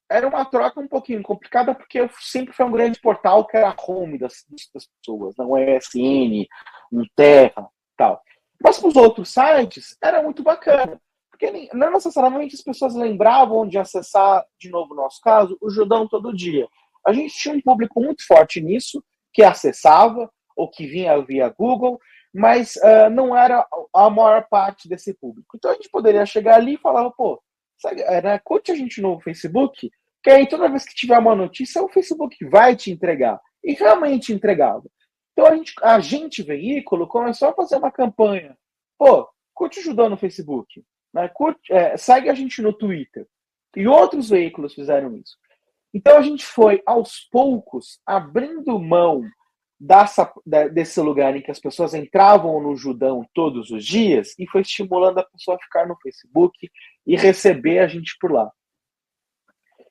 [SPEAKER 3] era uma troca um pouquinho complicada, porque sempre foi um grande portal que era a home das pessoas, não é ESN, um Terra, tal. Mas para os outros sites, era muito bacana, porque não necessariamente as pessoas lembravam de acessar, de novo no nosso caso, o Judão todo dia. A gente tinha um público muito forte nisso, que acessava, ou que vinha via Google, mas não era a maior parte desse público. Então a gente poderia chegar ali e falar, pô, curte a gente no Facebook, que aí toda vez que tiver uma notícia, o Facebook vai te entregar. E realmente entregava. Então a gente veículo, começou a fazer uma campanha. Pô, curte o Judão no Facebook. Né? Segue a gente no Twitter. E outros veículos fizeram isso. Então a gente foi, aos poucos, abrindo mão desse lugar em que as pessoas entravam no Judão todos os dias e foi estimulando a pessoa a ficar no Facebook e receber a gente por lá.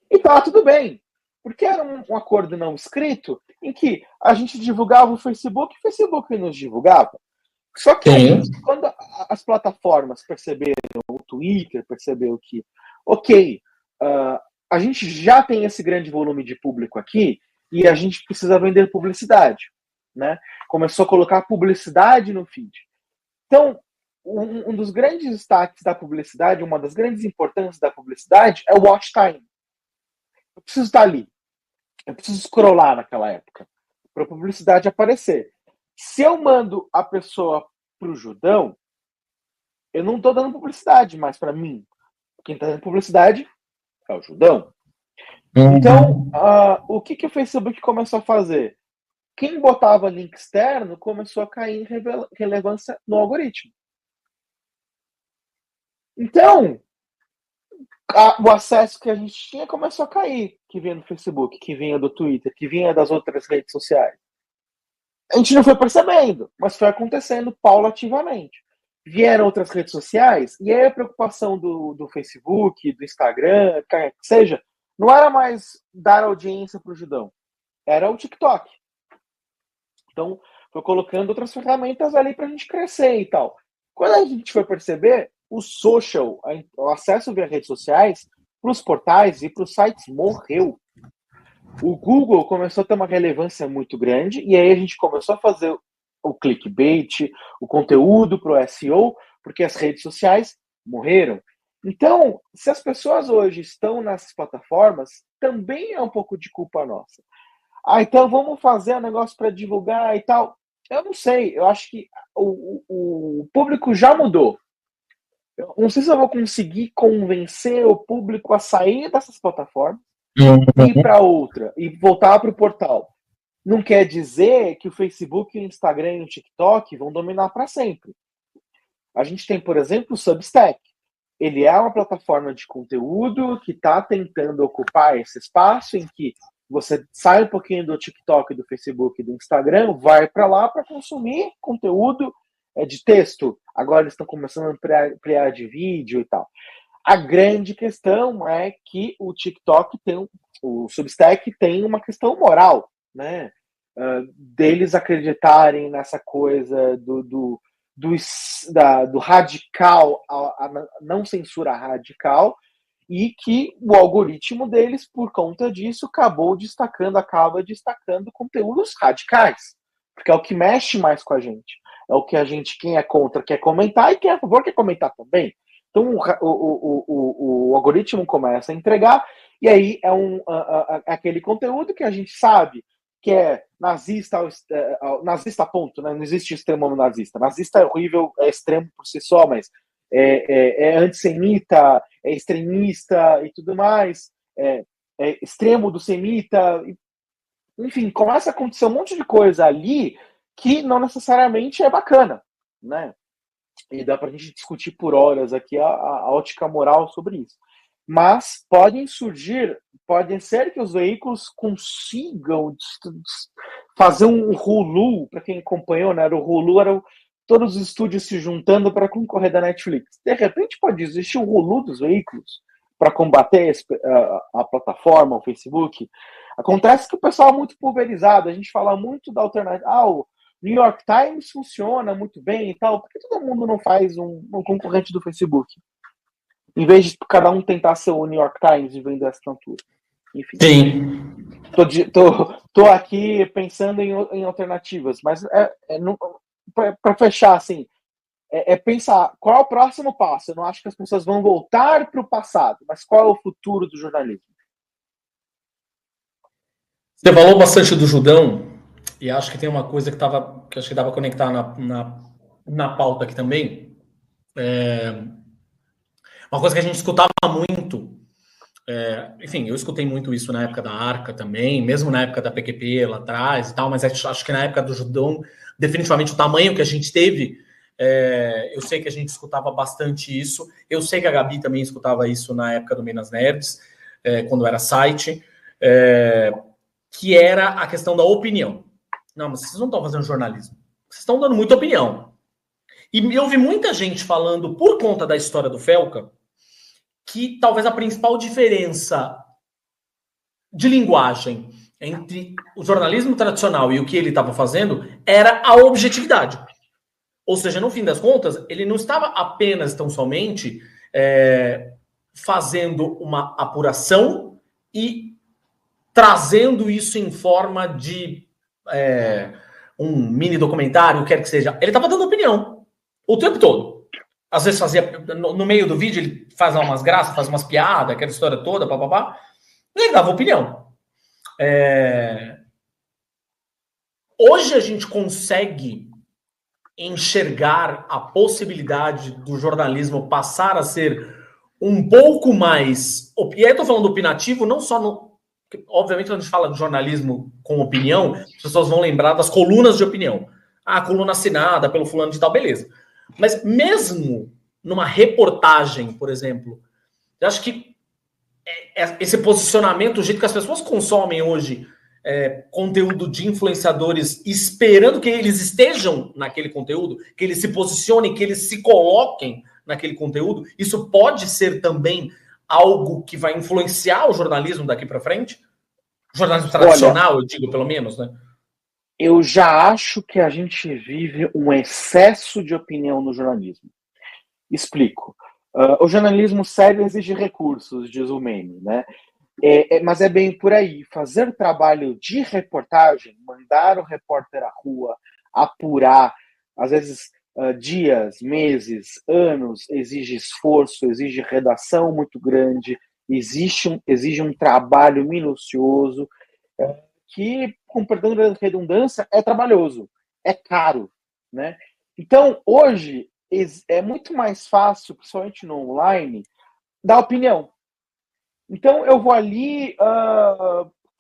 [SPEAKER 3] E tá tudo bem, porque era um acordo não escrito em que a gente divulgava o Facebook e o Facebook nos divulgava. Só que aí, quando as plataformas perceberam, o Twitter percebeu que, ok, a gente já tem esse grande volume de público aqui e a gente precisa vender publicidade. Né? Começou a colocar publicidade no feed. Então, um dos grandes destaques da publicidade, uma das grandes importâncias da publicidade é o watch time. Eu preciso estar ali. Eu preciso scrollar naquela época para a publicidade aparecer. Se eu mando a pessoa para o Judão, eu não estou dando publicidade mais para mim. Quem está dando publicidade é o Judão. Então, o que o Facebook começou a fazer? Quem botava link externo começou a cair em relevância no algoritmo. Então, o acesso que a gente tinha começou a cair, que vinha do Facebook, que vinha do Twitter, que vinha das outras redes sociais. A gente não foi percebendo, mas foi acontecendo paulativamente. Vieram outras redes sociais, e aí a preocupação do Facebook, do Instagram, que seja, não era mais dar audiência para o Judão, era o TikTok. Então, foi colocando outras ferramentas ali para a gente crescer e tal. Quando a gente foi perceber, o social, o acesso via redes sociais, para os portais e para os sites morreu. O Google começou a ter uma relevância muito grande, e aí a gente começou a fazer o clickbait, o conteúdo para o SEO, porque as redes sociais morreram. Então, se as pessoas hoje estão nessas plataformas, também é um pouco de culpa nossa. Então vamos fazer um negócio para divulgar e tal. Eu não sei, eu acho que o público já mudou. Eu não sei se eu vou conseguir convencer o público a sair dessas plataformas e ir para outra, e voltar para o portal. Não quer dizer que o Facebook, o Instagram e o TikTok vão dominar para sempre. A gente tem, por exemplo, o Substack. Ele é uma plataforma de conteúdo que está tentando ocupar esse espaço em que você sai um pouquinho do TikTok, do Facebook e do Instagram, vai para lá para consumir conteúdo de texto. Agora eles estão começando a ampliar de vídeo e tal. A grande questão é que o TikTok o Substack tem uma questão moral, né? Deles acreditarem nessa coisa do radical, a não censura radical, e que o algoritmo deles, por conta disso, acaba destacando conteúdos radicais, porque é o que mexe mais com a gente. É o que quem é contra quer comentar, e quem é a favor quer comentar também. Então o algoritmo começa a entregar, e aí é aquele conteúdo que a gente sabe que é nazista ponto, né? Não existe extremo nazista. Nazista é horrível, é extremo por si só, mas é antissemita, é extremista e tudo mais, é extremo do semita, enfim, começa a acontecer um monte de coisa ali que não necessariamente é bacana, né? E dá pra gente discutir por horas aqui a ótica moral sobre isso. Mas pode ser que os veículos consigam fazer um Hulu, para quem acompanhou, né? O Hulu era todos os estúdios se juntando para concorrer da Netflix. De repente pode existir um Hulu dos veículos para combater a plataforma, o Facebook. Acontece que o pessoal é muito pulverizado, a gente fala muito da alternativa. O New York Times funciona muito bem e tal, por que todo mundo não faz um concorrente do Facebook? Em vez de cada um tentar ser o New York Times e vender essa assinatura. Enfim.
[SPEAKER 1] Sim.
[SPEAKER 3] Tô aqui pensando em alternativas, mas para fechar, assim, pensar qual é o próximo passo. Eu não acho que as pessoas vão voltar para o passado, mas qual é o futuro do jornalismo?
[SPEAKER 1] Você falou bastante do Judão, e acho que tem uma coisa que acho que dava para conectar na pauta aqui também. Uma coisa que a gente escutava muito, enfim, eu escutei muito isso na época da Arca também, mesmo na época da PQP lá atrás e tal, mas acho que na época do Judão, definitivamente o tamanho que a gente teve, eu sei que a gente escutava bastante isso, eu sei que a Gabi também escutava isso na época do Minas Nerds, quando era site, que era a questão da opinião. Não, mas vocês não estão fazendo jornalismo, vocês estão dando muita opinião. E eu vi muita gente falando, por conta da história do Felca, que talvez a principal diferença de linguagem entre o jornalismo tradicional e o que ele estava fazendo era a objetividade. Ou seja, no fim das contas, ele não estava apenas, tão somente, fazendo uma apuração e trazendo isso em forma de um mini documentário, quer que seja. Ele estava dando opinião o tempo todo. Às vezes fazia, no meio do vídeo, ele faz umas graças, faz umas piadas, aquela história toda, papapá, e ele dava opinião. Hoje a gente consegue enxergar a possibilidade do jornalismo passar a ser um pouco mais... E aí eu tô falando opinativo, não só no... Obviamente, quando a gente fala de jornalismo com opinião, as pessoas vão lembrar das colunas de opinião. A coluna assinada pelo fulano de tal, beleza. Mas mesmo numa reportagem, por exemplo? Eu acho que esse posicionamento, o jeito que as pessoas consomem hoje conteúdo de influenciadores, esperando que eles estejam naquele conteúdo, que eles se posicionem, que eles se coloquem naquele conteúdo, isso pode ser também algo que vai influenciar o jornalismo daqui para frente? O jornalismo tradicional, eu digo, pelo menos, né?
[SPEAKER 3] Eu já acho que a gente vive um excesso de opinião no jornalismo. Explico. O jornalismo sério exige recursos, diz o meme, né? Mas é bem por aí. Fazer trabalho de reportagem, mandar o repórter à rua, apurar, às vezes dias, meses, anos, exige esforço, exige redação muito grande, exige um trabalho minucioso, que, com perdão da redundância, é trabalhoso, é caro, né? Então, hoje, é muito mais fácil, principalmente no online, dar opinião. Então, eu vou ali,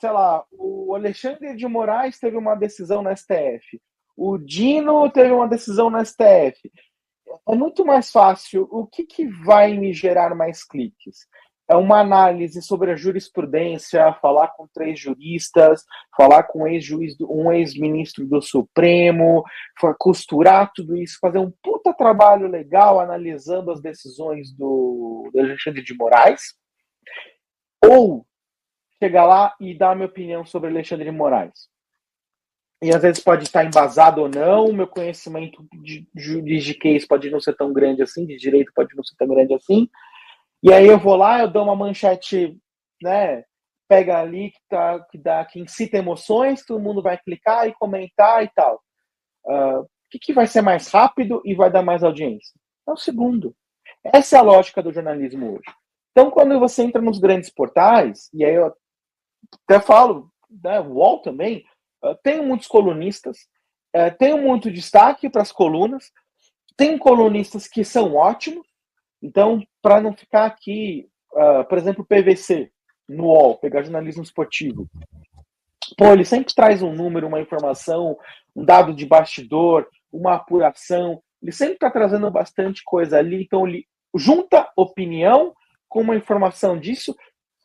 [SPEAKER 3] sei lá, o Alexandre de Moraes teve uma decisão na STF, o Dino teve uma decisão na STF. É muito mais fácil. O que vai me gerar mais cliques? É uma análise sobre a jurisprudência, falar com 3 juristas, falar com um ex-ministro do Supremo, costurar tudo isso, fazer um puta trabalho legal analisando as decisões do Alexandre de Moraes, ou chegar lá e dar a minha opinião sobre Alexandre de Moraes. E às vezes pode estar embasado ou não, o meu conhecimento de juridiquês pode não ser tão grande assim, de direito pode não ser tão grande assim. E aí eu vou lá, eu dou uma manchete, né? Pega ali que incita emoções, todo mundo vai clicar e comentar e tal. O que vai ser mais rápido e vai dar mais audiência? É o segundo. Essa é a lógica do jornalismo hoje. Então, quando você entra nos grandes portais, e aí eu até falo, né, o UOL também, tenho muitos colunistas, tenho muito destaque para as colunas, tem colunistas que são ótimos. Então, para não ficar aqui, por exemplo, o PVC no UOL, pegar jornalismo esportivo, ele sempre traz um número, uma informação, um dado de bastidor, uma apuração, ele sempre está trazendo bastante coisa ali, então ele junta opinião com uma informação disso.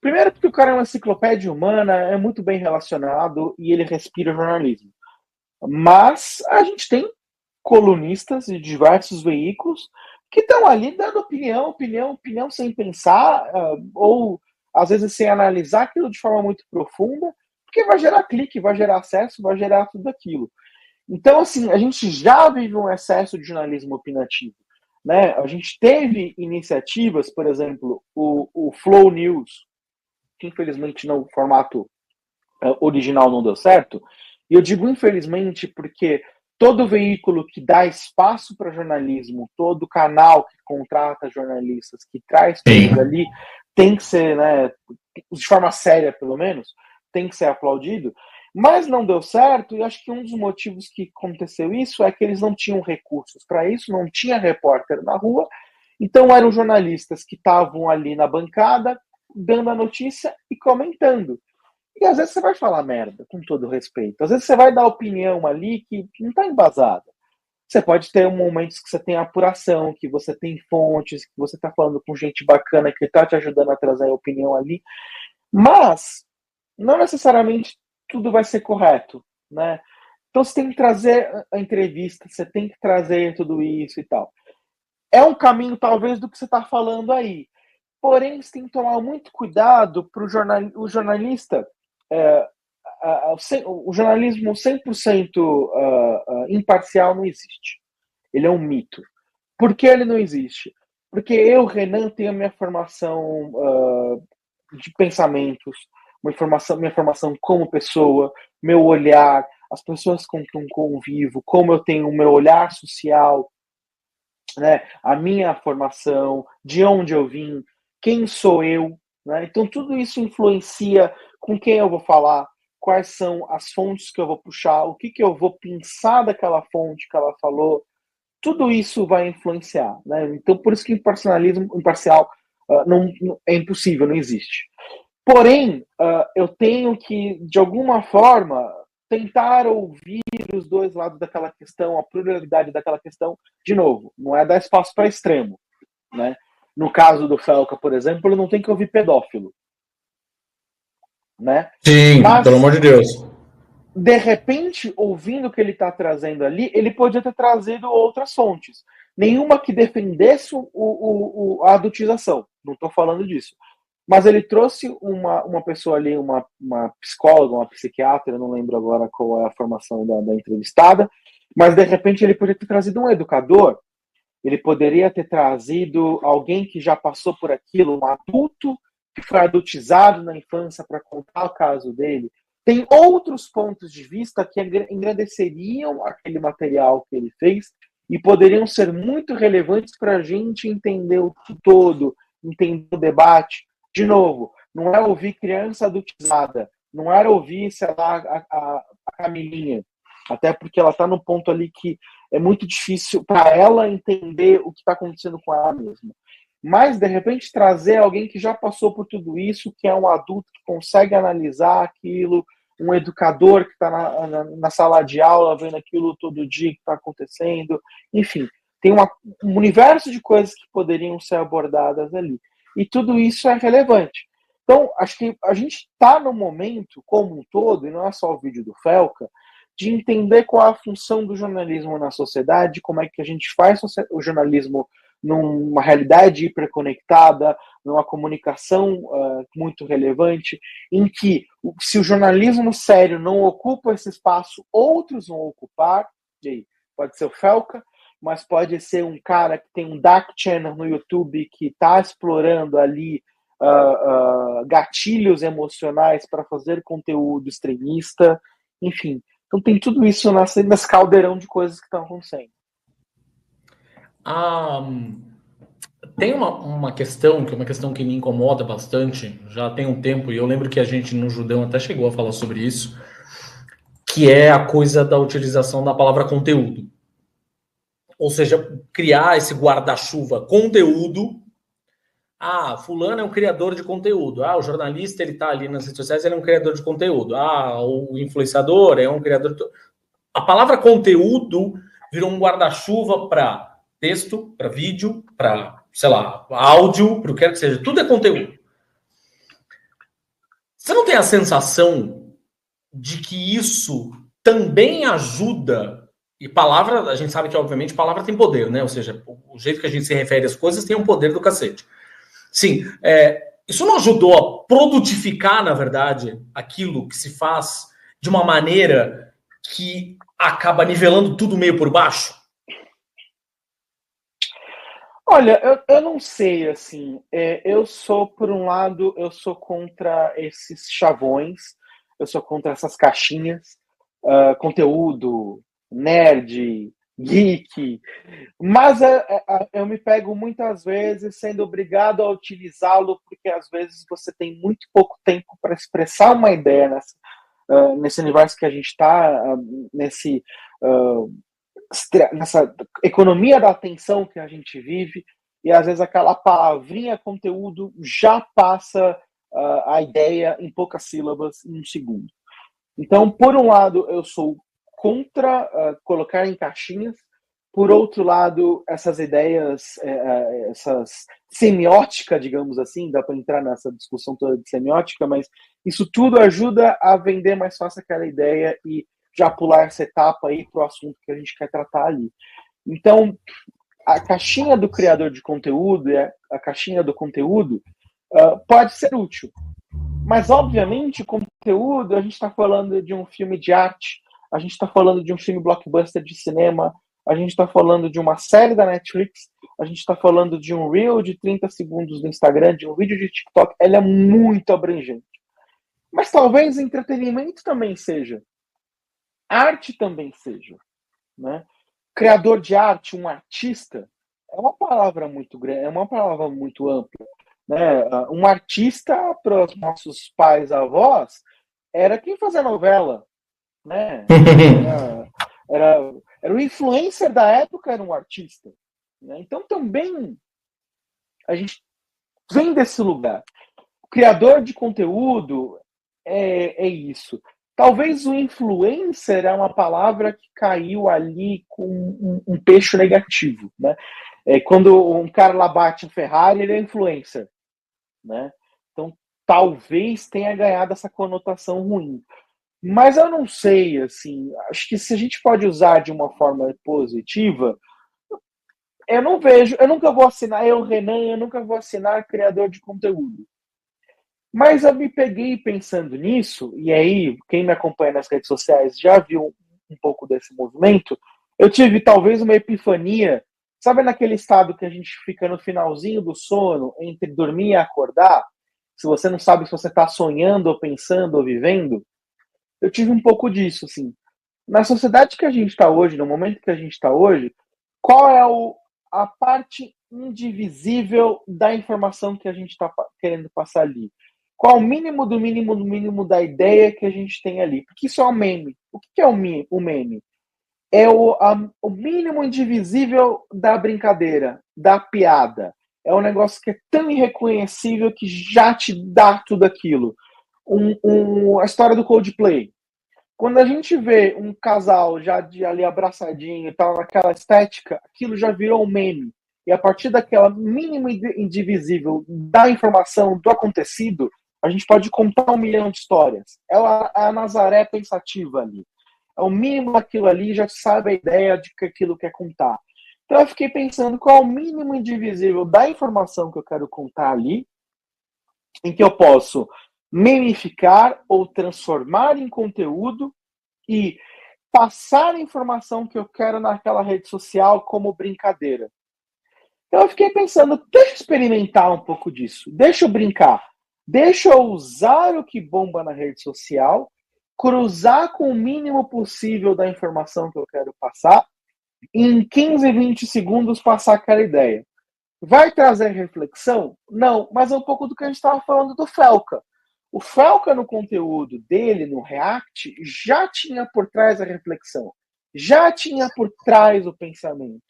[SPEAKER 3] Primeiro porque o cara é uma enciclopédia humana, é muito bem relacionado e ele respira jornalismo. Mas a gente tem colunistas de diversos veículos que estão ali dando opinião sem pensar, ou às vezes sem analisar aquilo de forma muito profunda, porque vai gerar clique, vai gerar acesso, vai gerar tudo aquilo. Então, assim, a gente já vive um excesso de jornalismo opinativo, né? A gente teve iniciativas, por exemplo, o Flow News, que infelizmente no formato original não deu certo, e eu digo infelizmente porque todo veículo que dá espaço para jornalismo, todo canal que contrata jornalistas, que traz coisas ali, tem que ser, né, de forma séria pelo menos, tem que ser aplaudido, mas não deu certo, e acho que um dos motivos que aconteceu isso é que eles não tinham recursos para isso, não tinha repórter na rua, então eram jornalistas que estavam ali na bancada, dando a notícia e comentando. E às vezes você vai falar merda, com todo respeito. Às vezes você vai dar opinião ali que não está embasada. Você pode ter momentos que você tem apuração, que você tem fontes, que você está falando com gente bacana que está te ajudando a trazer a opinião ali. Mas não necessariamente tudo vai ser correto, né? Então você tem que trazer a entrevista, você tem que trazer tudo isso e tal. É um caminho, talvez, do que você está falando aí. Porém, você tem que tomar muito cuidado para o jornalista. O jornalismo 100% imparcial não existe. Ele é um mito. Por que ele não existe? Porque eu, Renan, tenho a minha formação de pensamentos, minha formação como pessoa, meu olhar, as pessoas com quem convivo, como eu tenho o meu olhar social, né, a minha formação, de onde eu vim, quem sou eu, né? Então tudo isso influencia com quem eu vou falar, quais são as fontes que eu vou puxar, o que eu vou pensar daquela fonte que ela falou, tudo isso vai influenciar, né? Então por isso que imparcial não é impossível, não existe. Porém, eu tenho que, de alguma forma, tentar ouvir os dois lados daquela questão, a pluralidade daquela questão. De novo, não é dar espaço para extremo, né? No caso do Felca, por exemplo, ele não tem que ouvir pedófilo, né?
[SPEAKER 1] Sim,
[SPEAKER 3] Mas,
[SPEAKER 1] pelo amor de Deus.
[SPEAKER 3] de repente, ouvindo o que ele está trazendo ali, ele podia ter trazido outras fontes. Nenhuma que defendesse a adultização. Não estou falando disso. Mas ele trouxe uma pessoa ali, uma psicóloga, uma psiquiatra, não lembro agora qual é a formação da entrevistada, mas de repente ele poderia ter trazido um educador, ele poderia ter trazido alguém que já passou por aquilo, um adulto que foi adultizado na infância para contar o caso dele. Tem outros pontos de vista que engrandeceriam aquele material que ele fez e poderiam ser muito relevantes para a gente entender o todo, entender o debate. De novo, não é ouvir criança adultizada, não era ouvir, sei lá, a Camilinha, até porque ela está num ponto ali que é muito difícil para ela entender o que está acontecendo com ela mesma. Mas, de repente, trazer alguém que já passou por tudo isso, que é um adulto que consegue analisar aquilo, um educador que está na sala de aula vendo aquilo todo dia que está acontecendo. Enfim, tem um universo de coisas que poderiam ser abordadas ali. E tudo isso é relevante. Então, acho que a gente está no momento, como um todo, e não é só o vídeo do Felca, de entender qual é a função do jornalismo na sociedade, como é que a gente faz o jornalismo numa realidade hiperconectada, numa comunicação muito relevante, em que, se o jornalismo sério não ocupa esse espaço, outros vão ocupar. E aí, pode ser o Felca, mas pode ser um cara que tem um dark channel no YouTube que está explorando ali gatilhos emocionais para fazer conteúdo extremista, enfim. Então tem tudo isso nesse caldeirão de coisas que estão acontecendo.
[SPEAKER 1] Tem uma questão, que é uma questão que me incomoda bastante, já tem um tempo, e eu lembro que a gente no Judão até chegou a falar sobre isso, que é a coisa da utilização da palavra conteúdo. Ou seja, criar esse guarda-chuva conteúdo. Fulano é um criador de conteúdo. O jornalista, ele tá ali nas redes sociais, ele é um criador de conteúdo. O influenciador é um criador de... A palavra conteúdo virou um guarda-chuva para texto, para vídeo, para, sei lá, áudio, para o que quer que seja. Tudo é conteúdo. Você não tem a sensação de que isso também ajuda... E palavra, a gente sabe que, obviamente, palavra tem poder, né? Ou seja, o jeito que a gente se refere às coisas tem um poder do cacete. Sim, isso não ajudou a produtificar, na verdade, aquilo que se faz de uma maneira que acaba nivelando tudo meio por baixo?
[SPEAKER 3] Olha, eu não sei, assim, eu sou, por um lado, eu sou contra esses chavões, eu sou contra essas caixinhas, conteúdo, nerd, geek, mas eu me pego muitas vezes sendo obrigado a utilizá-lo porque às vezes você tem muito pouco tempo para expressar uma ideia nesse universo que a gente está, nessa economia da atenção que a gente vive, e às vezes aquela palavrinha conteúdo já passa a ideia em poucas sílabas em um segundo. Então, por um lado, eu sou contra colocar em caixinhas. Por outro lado, essas ideias, essas semiótica, digamos assim, dá para entrar nessa discussão toda de semiótica, mas isso tudo ajuda a vender mais fácil aquela ideia e já pular essa etapa aí para o assunto que a gente quer tratar ali. Então, a caixinha do criador de conteúdo, a caixinha do conteúdo, pode ser útil. Mas, obviamente, conteúdo, a gente está falando de um filme de arte, a gente está falando de um filme blockbuster de cinema, a gente está falando de uma série da Netflix, a gente está falando de um reel de 30 segundos no Instagram, de um vídeo de TikTok, ela é muito abrangente. Mas talvez entretenimento também seja. Arte também seja. Né? Criador de arte, um artista, é uma palavra muito grande, é uma palavra muito ampla. Né? Um artista, para os nossos pais, avós, era quem fazia novela. Né? Era o influencer da época, era um artista. Né? Então também a gente vem desse lugar. O criador de conteúdo é isso. Talvez o influencer é uma palavra que caiu ali com um peixe negativo. Né? Quando um cara lá bate a Ferrari, ele é influencer, né? Então, talvez tenha ganhado essa conotação ruim. Mas eu não sei, assim, acho que se a gente pode usar de uma forma positiva, eu não vejo, eu nunca vou assinar, Renan, eu nunca vou assinar criador de conteúdo. Mas eu me peguei pensando nisso, e aí, quem me acompanha nas redes sociais já viu um pouco desse movimento. Eu tive talvez uma epifania, sabe naquele estado que a gente fica no finalzinho do sono, entre dormir e acordar? Se você não sabe se você está sonhando, ou pensando, ou vivendo. Eu tive um pouco disso, assim. Na sociedade que a gente está hoje, no momento que a gente está hoje, qual é a parte indivisível da informação que a gente está querendo passar ali? Qual o mínimo do mínimo do mínimo da ideia que a gente tem ali? Porque isso é um meme. O que é o meme? É o mínimo indivisível da brincadeira, da piada. É um negócio que é tão irreconhecível que já te dá tudo aquilo. A história do Coldplay. Quando a gente vê um casal já ali abraçadinho e tal, naquela estética, aquilo já virou um meme. E a partir daquela mínima indivisível da informação, do acontecido, a gente pode contar 1 milhão de histórias. Ela é a Nazaré pensativa ali. É o mínimo daquilo ali, já sabe a ideia de que aquilo quer contar. Então eu fiquei pensando qual é o mínimo indivisível da informação que eu quero contar ali, em que eu posso memificar ou transformar em conteúdo e passar a informação que eu quero naquela rede social como brincadeira. Então eu fiquei pensando, deixa eu experimentar um pouco disso, deixa eu brincar, deixa eu usar o que bomba na rede social, cruzar com o mínimo possível da informação que eu quero passar, e em 15, 20 segundos passar aquela ideia. Vai trazer reflexão? Não, mas é um pouco do que a gente estava falando do Felca. O Felca, no conteúdo dele, no React, já tinha por trás a reflexão, já tinha por trás o pensamento.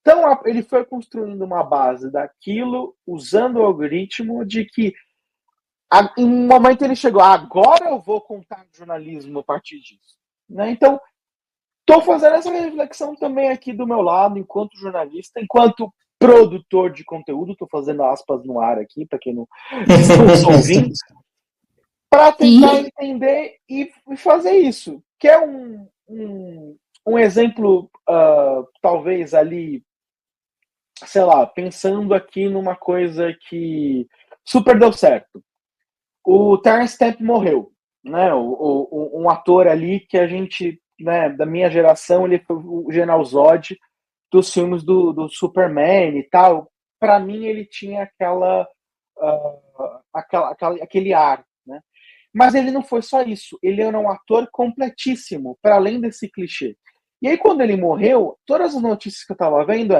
[SPEAKER 3] Então, ele foi construindo uma base daquilo, usando o algoritmo de que, em um momento ele chegou, agora eu vou contar jornalismo a partir disso. Né? Então, estou fazendo essa reflexão também aqui do meu lado, enquanto jornalista, enquanto produtor de conteúdo, estou fazendo aspas no ar aqui, para quem não está ouvindo, para tentar entender e fazer isso. Que é um exemplo, talvez ali, sei lá, pensando aqui numa coisa que super deu certo. O Terence Stamp morreu, né? Um ator ali que a gente, né, da minha geração, ele foi o General Zod dos filmes do Superman e tal. Para mim, ele tinha aquele ar, né? Mas ele não foi só isso. Ele era um ator completíssimo, para além desse clichê. E aí, quando ele morreu, todas as notícias que eu estava vendo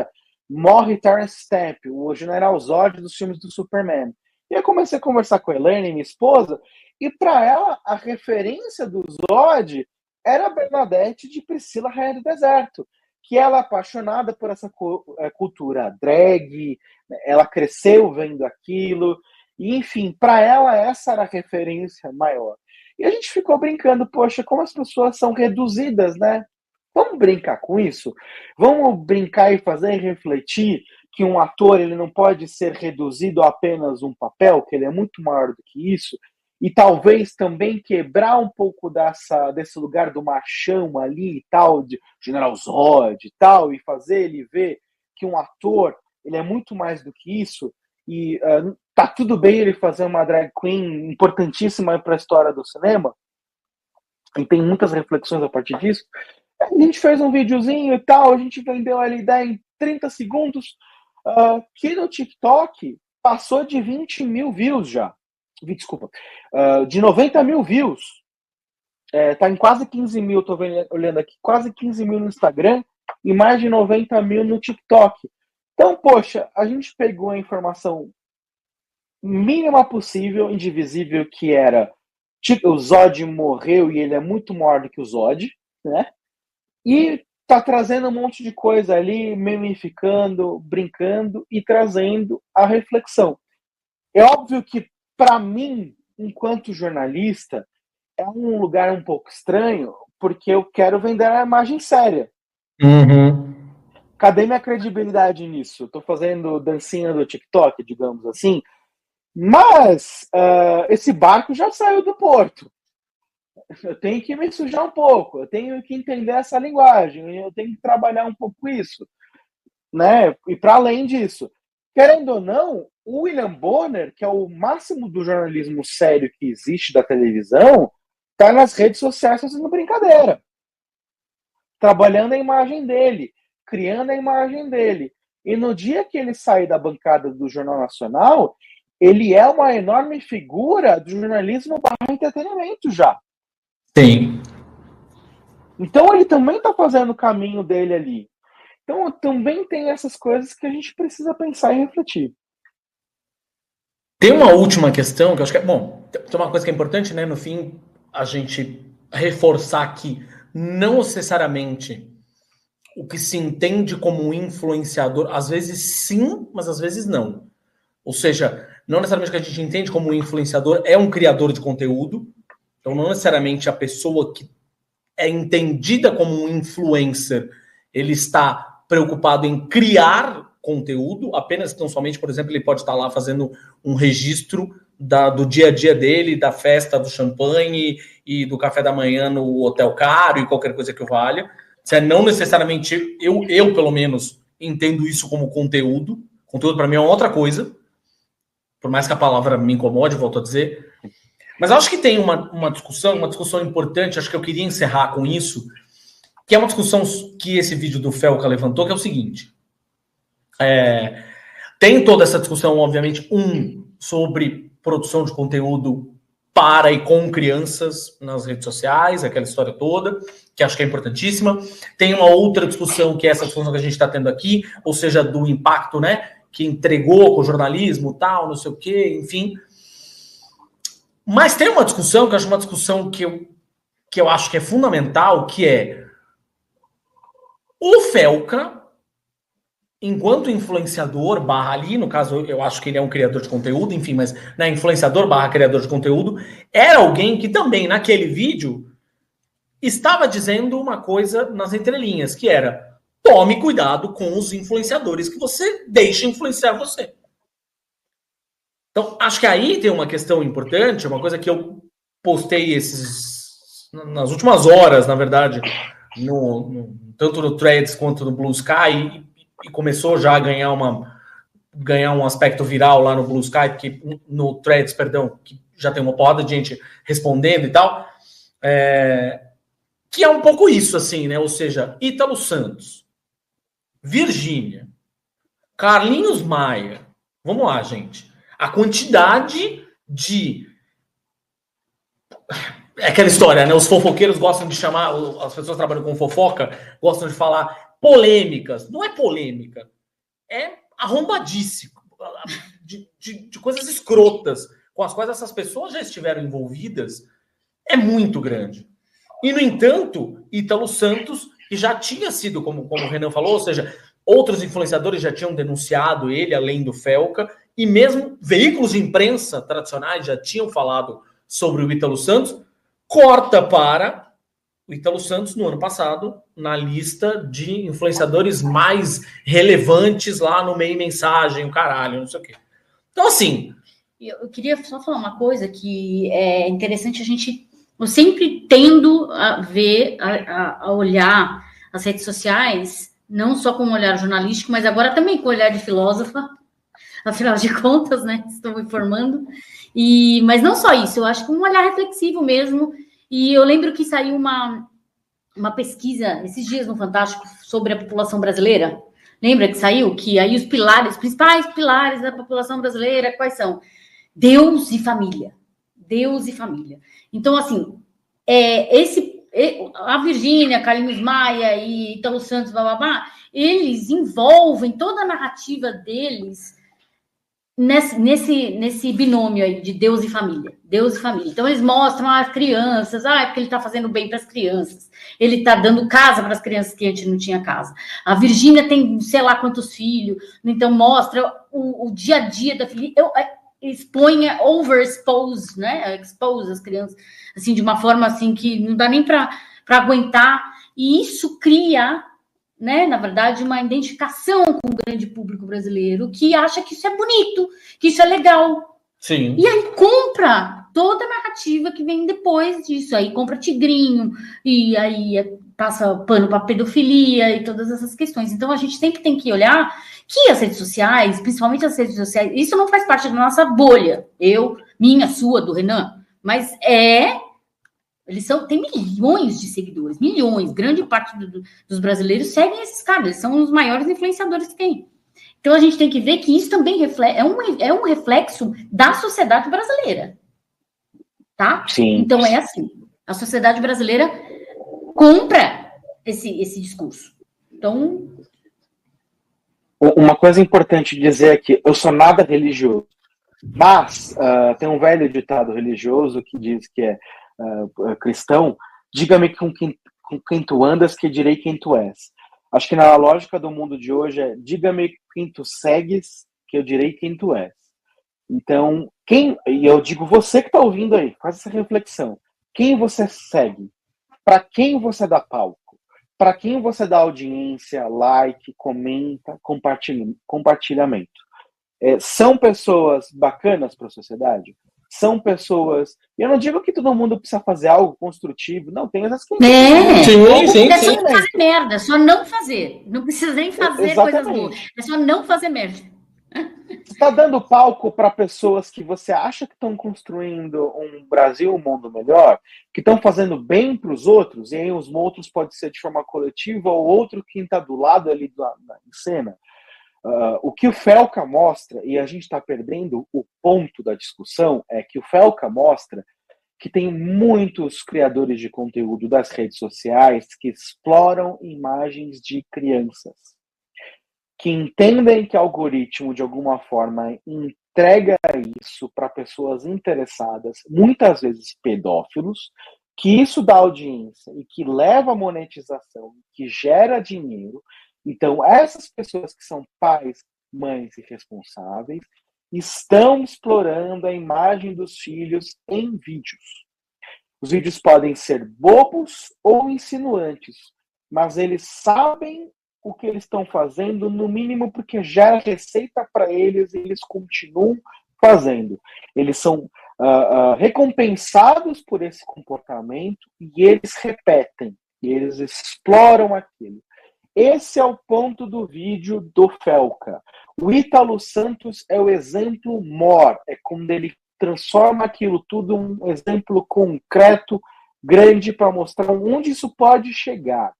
[SPEAKER 3] morre Terence Stamp, o General Zod dos filmes do Superman. E eu comecei a conversar com a Helene, minha esposa, e para ela, a referência do Zod era a Bernadette de Priscila, Rainha do Deserto, que ela é apaixonada por essa cultura drag, ela cresceu vendo aquilo, e enfim, para ela essa era a referência maior. E a gente ficou brincando, poxa, como as pessoas são reduzidas, né? Vamos brincar com isso? Vamos brincar e fazer refletir que um ator ele não pode ser reduzido a apenas um papel, que ele é muito maior do que isso, e talvez também quebrar um pouco desse lugar do machão ali e tal, de General Zod e tal, e fazer ele ver que um ator ele é muito mais do que isso, e tá tudo bem ele fazer uma drag queen importantíssima para a história do cinema, e tem muitas reflexões a partir disso. A gente fez um videozinho e tal, a gente vendeu a ideia em 30 segundos, que no TikTok passou de 20 mil views já. Desculpa. De 90 mil views. Tá em quase 15 mil, tô olhando aqui, quase 15 mil no Instagram e mais de 90 mil no TikTok. Então, poxa, a gente pegou a informação mínima possível, indivisível, que era o Zod morreu e ele é muito maior do que o Zod, né? E tá trazendo um monte de coisa ali, memificando, brincando e trazendo a reflexão. É óbvio que, para mim, enquanto jornalista, é um lugar um pouco estranho, porque eu quero vender a imagem séria.
[SPEAKER 1] Uhum.
[SPEAKER 3] Cadê minha credibilidade nisso? Estou fazendo dancinha do TikTok, digamos assim. Mas esse barco já saiu do porto. Eu tenho que me sujar um pouco, eu tenho que entender essa linguagem, eu tenho que trabalhar um pouco isso, né? E para além disso, querendo ou não, o William Bonner, que é o máximo do jornalismo sério que existe da televisão, está nas redes sociais fazendo brincadeira, trabalhando a imagem dele, criando a imagem dele. E no dia que ele sair da bancada do Jornal Nacional, ele é uma enorme figura do jornalismo barra entretenimento já.
[SPEAKER 1] Tem.
[SPEAKER 3] Então ele também está fazendo o caminho dele ali. Então também tem essas coisas que a gente precisa pensar e refletir.
[SPEAKER 1] Tem uma última questão que eu acho que é... Bom, tem uma coisa que é importante, né? No fim, a gente reforçar que não necessariamente o que se entende como influenciador, às vezes sim, mas às vezes não. Ou seja, não necessariamente o que a gente entende como influenciador é um criador de conteúdo. Então, não necessariamente a pessoa que é entendida como um influencer, ele está preocupado em criar conteúdo, apenas, tão somente, por exemplo, ele pode estar lá fazendo um registro do dia a dia dele, da festa do champanhe e do café da manhã no hotel caro e qualquer coisa que o valha. Não necessariamente, eu pelo menos, entendo isso como conteúdo. Conteúdo para mim é uma outra coisa, por mais que a palavra me incomode, volto a dizer. Mas eu acho que tem uma discussão importante, acho que eu queria encerrar com isso, que é uma discussão que esse vídeo do Felca levantou, que é o seguinte. Tem toda essa discussão, obviamente, sobre produção de conteúdo para e com crianças nas redes sociais, aquela história toda, que acho que é importantíssima. Tem uma outra discussão, que é essa discussão que a gente está tendo aqui, ou seja, do impacto, né, que entregou com o jornalismo, tal, não sei o quê, enfim. Mas tem uma discussão, que eu acho uma discussão que eu acho que é fundamental, que é o Felca, enquanto influenciador barra ali, no caso, eu acho que ele é um criador de conteúdo, enfim, mas influenciador barra criador de conteúdo, era alguém que também, naquele vídeo, estava dizendo uma coisa nas entrelinhas, que era: tome cuidado com os influenciadores que você deixa influenciar você. Então, acho que aí tem uma questão importante, uma coisa que eu postei nas últimas horas, na verdade, tanto no Threads quanto no Blue Sky, e começou já a ganhar um aspecto viral lá no Blue Sky, no Threads, perdão, que já tem uma porrada de gente respondendo e tal, que é um pouco isso, assim, né? Ou seja, Ítalo Santos, Virgínia, Carlinhos Maia, vamos lá, gente. A quantidade de... É aquela história, né? Os fofoqueiros gostam de chamar, as pessoas que trabalham com fofoca, gostam de falar polêmicas. Não é polêmica, é arrombadice, de coisas escrotas, com as quais essas pessoas já estiveram envolvidas, é muito grande. E, no entanto, Ítalo Santos, que já tinha sido, como o Renan falou, ou seja, outros influenciadores já tinham denunciado ele, além do Felca, e mesmo veículos de imprensa tradicionais já tinham falado sobre o Ítalo Santos, corta para o Ítalo Santos no ano passado, na lista de influenciadores mais relevantes lá no Meio Mensagem, o caralho, não sei o quê. Então, assim...
[SPEAKER 2] Eu queria só falar uma coisa que é interessante a gente... Eu sempre tendo a ver, a olhar as redes sociais, não só com um olhar jornalístico, mas agora também com o olhar de filósofa, afinal de contas, né? Estou me formando. Mas não só isso, eu acho que um olhar reflexivo mesmo. E eu lembro que saiu uma pesquisa esses dias no Fantástico sobre a população brasileira. Lembra que saiu? Que aí os principais pilares da população brasileira, quais são? Deus e família. Deus e família. Então, assim, a Virgínia, Carlinhos Maia e Ítalo Santos, eles envolvem toda a narrativa deles nesse binômio aí de Deus e família. Deus e família. Então, eles mostram as crianças, porque ele está fazendo bem para as crianças. Ele está dando casa para as crianças que a gente não tinha casa. A Virgínia tem sei lá quantos filhos, então mostra o dia a dia da filha. Overexpose, né? Expose as crianças, assim, de uma forma assim que não dá nem para aguentar. E isso cria né, na verdade, uma identificação com o grande público brasileiro que acha que isso é bonito, que isso é legal.
[SPEAKER 1] Sim.
[SPEAKER 2] E aí compra toda a narrativa que vem depois disso. Aí compra tigrinho, e aí passa pano para pedofilia e todas essas questões. Então a gente sempre tem que olhar que as redes sociais, principalmente as redes sociais, isso não faz parte da nossa bolha. Minha, sua, do Renan, mas tem milhões de seguidores, milhões. Grande parte dos brasileiros seguem esses caras, eles são os maiores influenciadores que tem. Então, a gente tem que ver que isso também é um reflexo da sociedade brasileira. Tá?
[SPEAKER 3] Sim.
[SPEAKER 2] Então, é assim. A sociedade brasileira compra esse discurso. Então...
[SPEAKER 3] Uma coisa importante dizer aqui, eu sou nada religioso, mas tem um velho ditado religioso que diz que é cristão, diga-me com quem tu andas, que direi quem tu és. Acho que na lógica do mundo de hoje é diga-me quem tu segues, que eu direi quem tu és. Então, e eu digo você que está ouvindo aí, faz essa reflexão. Quem você segue? Para quem você dá palco? Para quem você dá audiência, like, comenta, compartilhamento? São pessoas bacanas para a sociedade? São pessoas... Eu não digo que todo mundo precisa fazer algo construtivo. Não, tem essas coisas.
[SPEAKER 2] Sim. É só não fazer merda, só não fazer. Não precisa nem fazer coisas boas. É só não fazer merda.
[SPEAKER 3] Você está dando palco para pessoas que você acha que estão construindo um Brasil, um mundo melhor, que estão fazendo bem para os outros, e aí os outros pode ser de forma coletiva ou outro quem está do lado ali em cena. O que o Felca mostra, e a gente está perdendo o ponto da discussão, é que o Felca mostra que tem muitos criadores de conteúdo das redes sociais que exploram imagens de crianças, que entendem que o algoritmo, de alguma forma, entrega isso para pessoas interessadas, muitas vezes pedófilos, que isso dá audiência e que leva a monetização, que gera dinheiro. Então, essas pessoas que são pais, mães e responsáveis estão explorando a imagem dos filhos em vídeos. Os vídeos podem ser bobos ou insinuantes, mas eles sabem o que eles estão fazendo, no mínimo porque gera receita para eles e eles continuam fazendo. Eles são recompensados por esse comportamento e eles repetem, e eles exploram aquilo. Esse é o ponto do vídeo do Felca. O Ítalo Santos é o exemplo maior, é quando ele transforma aquilo tudo em um exemplo concreto, grande, para mostrar onde isso pode chegar.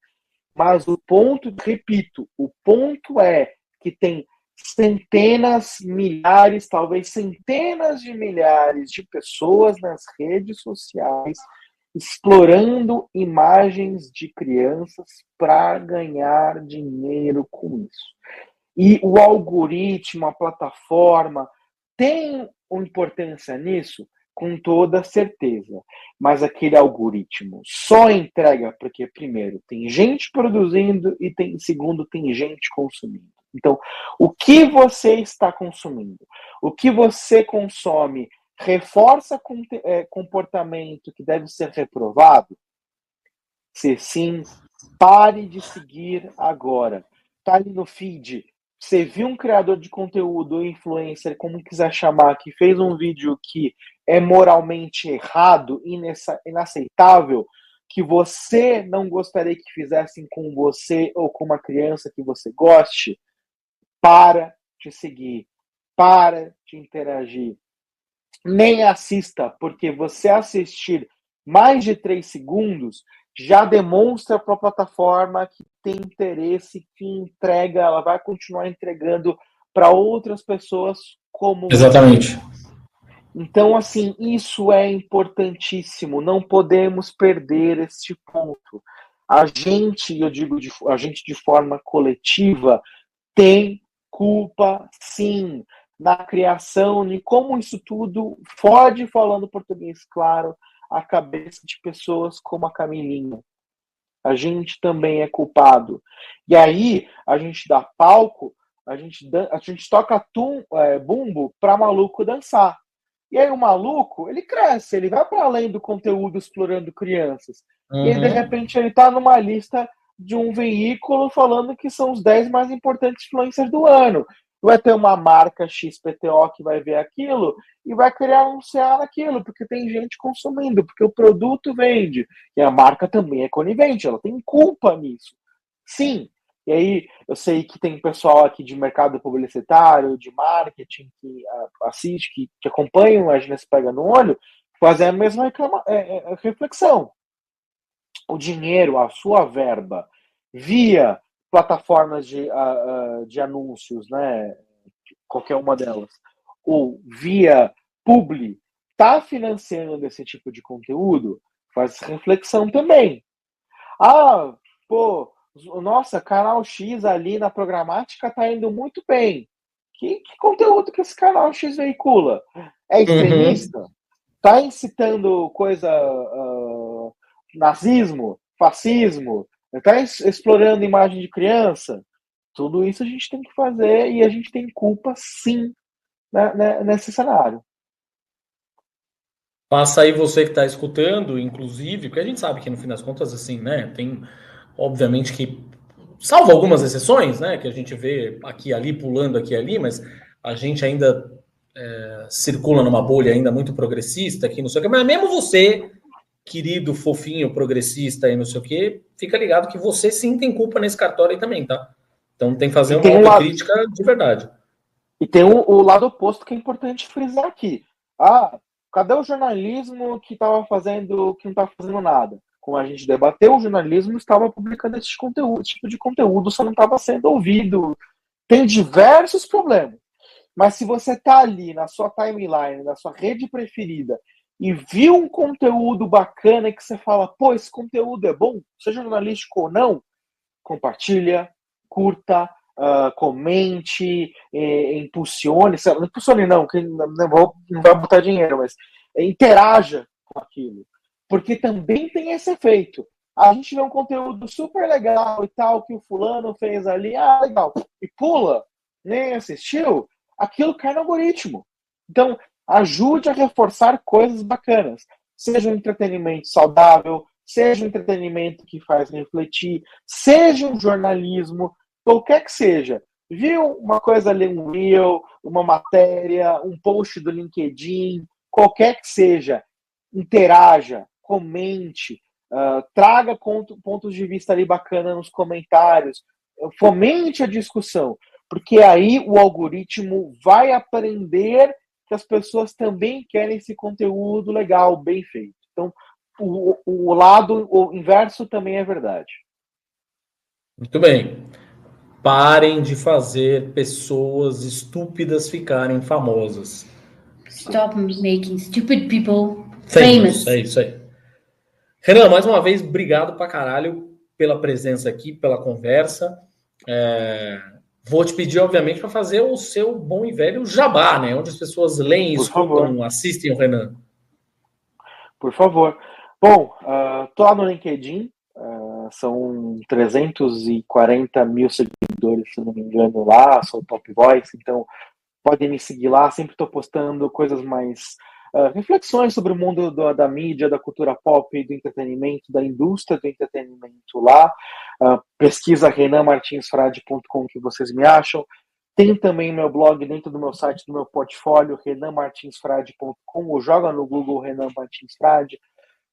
[SPEAKER 3] Mas o ponto, repito, o ponto é que tem centenas, milhares, talvez centenas de milhares de pessoas nas redes sociais explorando imagens de crianças para ganhar dinheiro com isso. E o algoritmo, a plataforma, tem uma importância nisso? Com toda certeza. Mas aquele algoritmo só entrega porque, primeiro, tem gente produzindo e, segundo, tem gente consumindo. Então, o que você está consumindo? O que você consome reforça comportamento que deve ser reprovado? Se sim, pare de seguir agora. Está ali no feed. Você viu um criador de conteúdo, influencer, como quiser chamar, que fez um vídeo que é moralmente errado, inaceitável, que você não gostaria que fizessem com você ou com uma criança que você goste, para de seguir, para de interagir. Nem assista, porque você assistir mais de 3 segundos já demonstra para a plataforma que tem interesse, que entrega, ela vai continuar entregando para outras pessoas como
[SPEAKER 1] Exatamente.
[SPEAKER 3] Você. Então, assim, isso é importantíssimo, não podemos perder este ponto. A gente, eu digo a gente de forma coletiva, tem culpa, sim, na criação, e como isso tudo fode, falando português claro, a cabeça de pessoas como a Camilinha. A gente também é culpado. E aí, a gente dá palco, a gente toca bumbo para maluco dançar. E aí o maluco, ele cresce, ele vai para além do conteúdo explorando crianças. E aí, de repente, ele está numa lista de um veículo falando que são os 10 mais importantes influencers do ano. Vai ter uma marca XPTO que vai ver aquilo e vai querer anunciar naquilo, porque tem gente consumindo, porque o produto vende. E a marca também é conivente, ela tem culpa nisso. Sim. E aí, eu sei que tem pessoal aqui de mercado publicitário, de marketing, que assiste, que acompanha o Agência Pega no Olho, fazer a mesma reflexão. O dinheiro, a sua verba, via plataformas de anúncios, né, qualquer uma delas, ou via publi, está financiando esse tipo de conteúdo? Faz reflexão também. Nossa, canal X ali na programática está indo muito bem. Que conteúdo que esse canal X veicula? É extremista? Está incitando coisa... nazismo, fascismo, está explorando imagem de criança. Tudo isso a gente tem que fazer e a gente tem culpa, sim, nesse cenário.
[SPEAKER 1] Passa aí você que está escutando, inclusive, porque a gente sabe que no fim das contas, assim, né, tem, obviamente que, salvo algumas exceções, né, que a gente vê aqui e ali, pulando aqui e ali, mas a gente ainda circula numa bolha ainda muito progressista, aqui não sei o que, mas mesmo você, querido, fofinho, progressista e não sei o que, fica ligado que você sim tem culpa nesse cartório aí também, tá? Então tem que fazer uma autocrítica de verdade.
[SPEAKER 3] E tem o lado oposto que é importante frisar aqui. Cadê o jornalismo que estava fazendo, que não estava fazendo nada? Como a gente debateu, o jornalismo estava publicando esse tipo de conteúdo, só não estava sendo ouvido. Tem diversos problemas. Mas se você está ali na sua timeline, na sua rede preferida, e viu um conteúdo bacana que você fala, pô, esse conteúdo é bom, seja jornalístico ou não, compartilha, curta, comente, impulsione, não impulsione não, que não vai botar dinheiro, mas interaja com aquilo, porque também tem esse efeito. A gente vê um conteúdo super legal e tal, que o fulano fez ali, legal, e pula, nem assistiu, aquilo cai no algoritmo. Então, ajude a reforçar coisas bacanas, seja um entretenimento saudável, seja um entretenimento que faz refletir, seja um jornalismo, qualquer que seja. Viu uma coisa ali, um reel, uma matéria, um post do LinkedIn, qualquer que seja, interaja, comente, traga pontos de vista ali bacana nos comentários, fomente a discussão, porque aí o algoritmo vai aprender que as pessoas também querem esse conteúdo legal, bem feito. Então, o inverso também é verdade.
[SPEAKER 1] Muito bem. Parem de fazer pessoas estúpidas ficarem famosas.
[SPEAKER 2] Stop making stupid people famous.
[SPEAKER 1] É isso aí. Renan, mais uma vez, obrigado pra caralho pela presença aqui, pela conversa. Vou te pedir, obviamente, para fazer o seu bom e velho jabá, né? Onde as pessoas leem, escutam, assistem o Renan.
[SPEAKER 3] Por favor. Bom, tô lá no LinkedIn, são 340 mil seguidores, se não me engano, lá, sou Top Voice, então podem me seguir lá, sempre estou postando coisas mais... reflexões sobre o mundo da mídia, da cultura pop, do entretenimento, da indústria do entretenimento lá. Pesquisa renanmartinsfrade.com que vocês me acham. Tem também meu blog dentro do meu site, do meu portfólio, renanmartinsfrade.com, ou joga no Google Renan Martins Frade.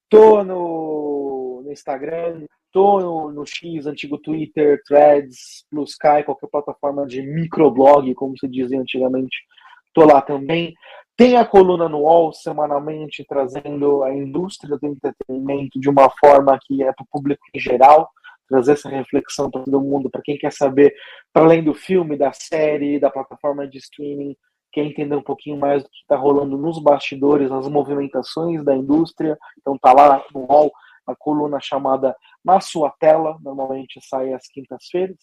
[SPEAKER 3] Tô no Instagram, tô no X, antigo Twitter, Threads, Blue Sky, qualquer plataforma de microblog, como se dizia antigamente. Tô lá também. Tem a coluna no UOL semanalmente, trazendo a indústria do entretenimento de uma forma que é para o público em geral, trazer essa reflexão para todo mundo, para quem quer saber, para além do filme, da série, da plataforma de streaming, quer entender um pouquinho mais do que está rolando nos bastidores, nas movimentações da indústria. Então tá lá no UOL a coluna chamada Na Sua Tela, normalmente sai às quintas-feiras.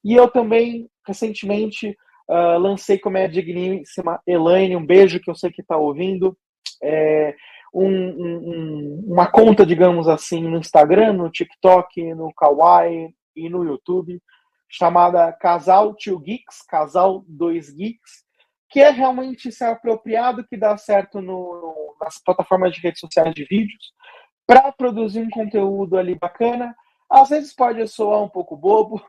[SPEAKER 3] E eu também, recentemente, lancei comédia digníssima Elaine, um beijo, que eu sei que está ouvindo. Uma conta, digamos assim, no Instagram, no TikTok, no Kawaii e no YouTube, chamada Casal 2 Geeks, Casal 2 Geeks, que é realmente ser apropriado, que dá certo nas plataformas de redes sociais de vídeos, para produzir um conteúdo ali bacana, Às vezes pode soar um pouco bobo,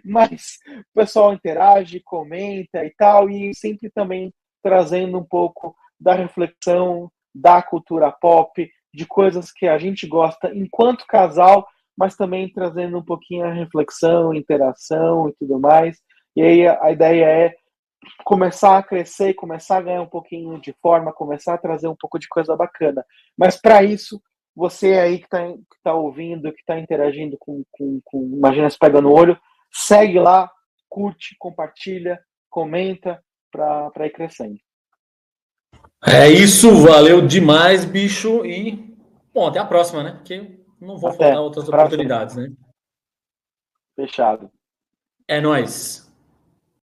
[SPEAKER 3] mas o pessoal interage, comenta e tal, e sempre também trazendo um pouco da reflexão, da cultura pop, de coisas que a gente gosta enquanto casal, mas também trazendo um pouquinho a reflexão, interação e tudo mais. E aí a ideia é começar a crescer, começar a ganhar um pouquinho de forma, começar a trazer um pouco de coisa bacana. Mas para isso, você aí que tá ouvindo, que está interagindo com Imagina Se Pega no Olho, segue lá, curte, compartilha, comenta para ir crescendo.
[SPEAKER 1] É isso, valeu demais, bicho. E, bom, até a próxima, né? Porque não vou faltar outras oportunidades, né?
[SPEAKER 3] Fechado.
[SPEAKER 1] É nóis.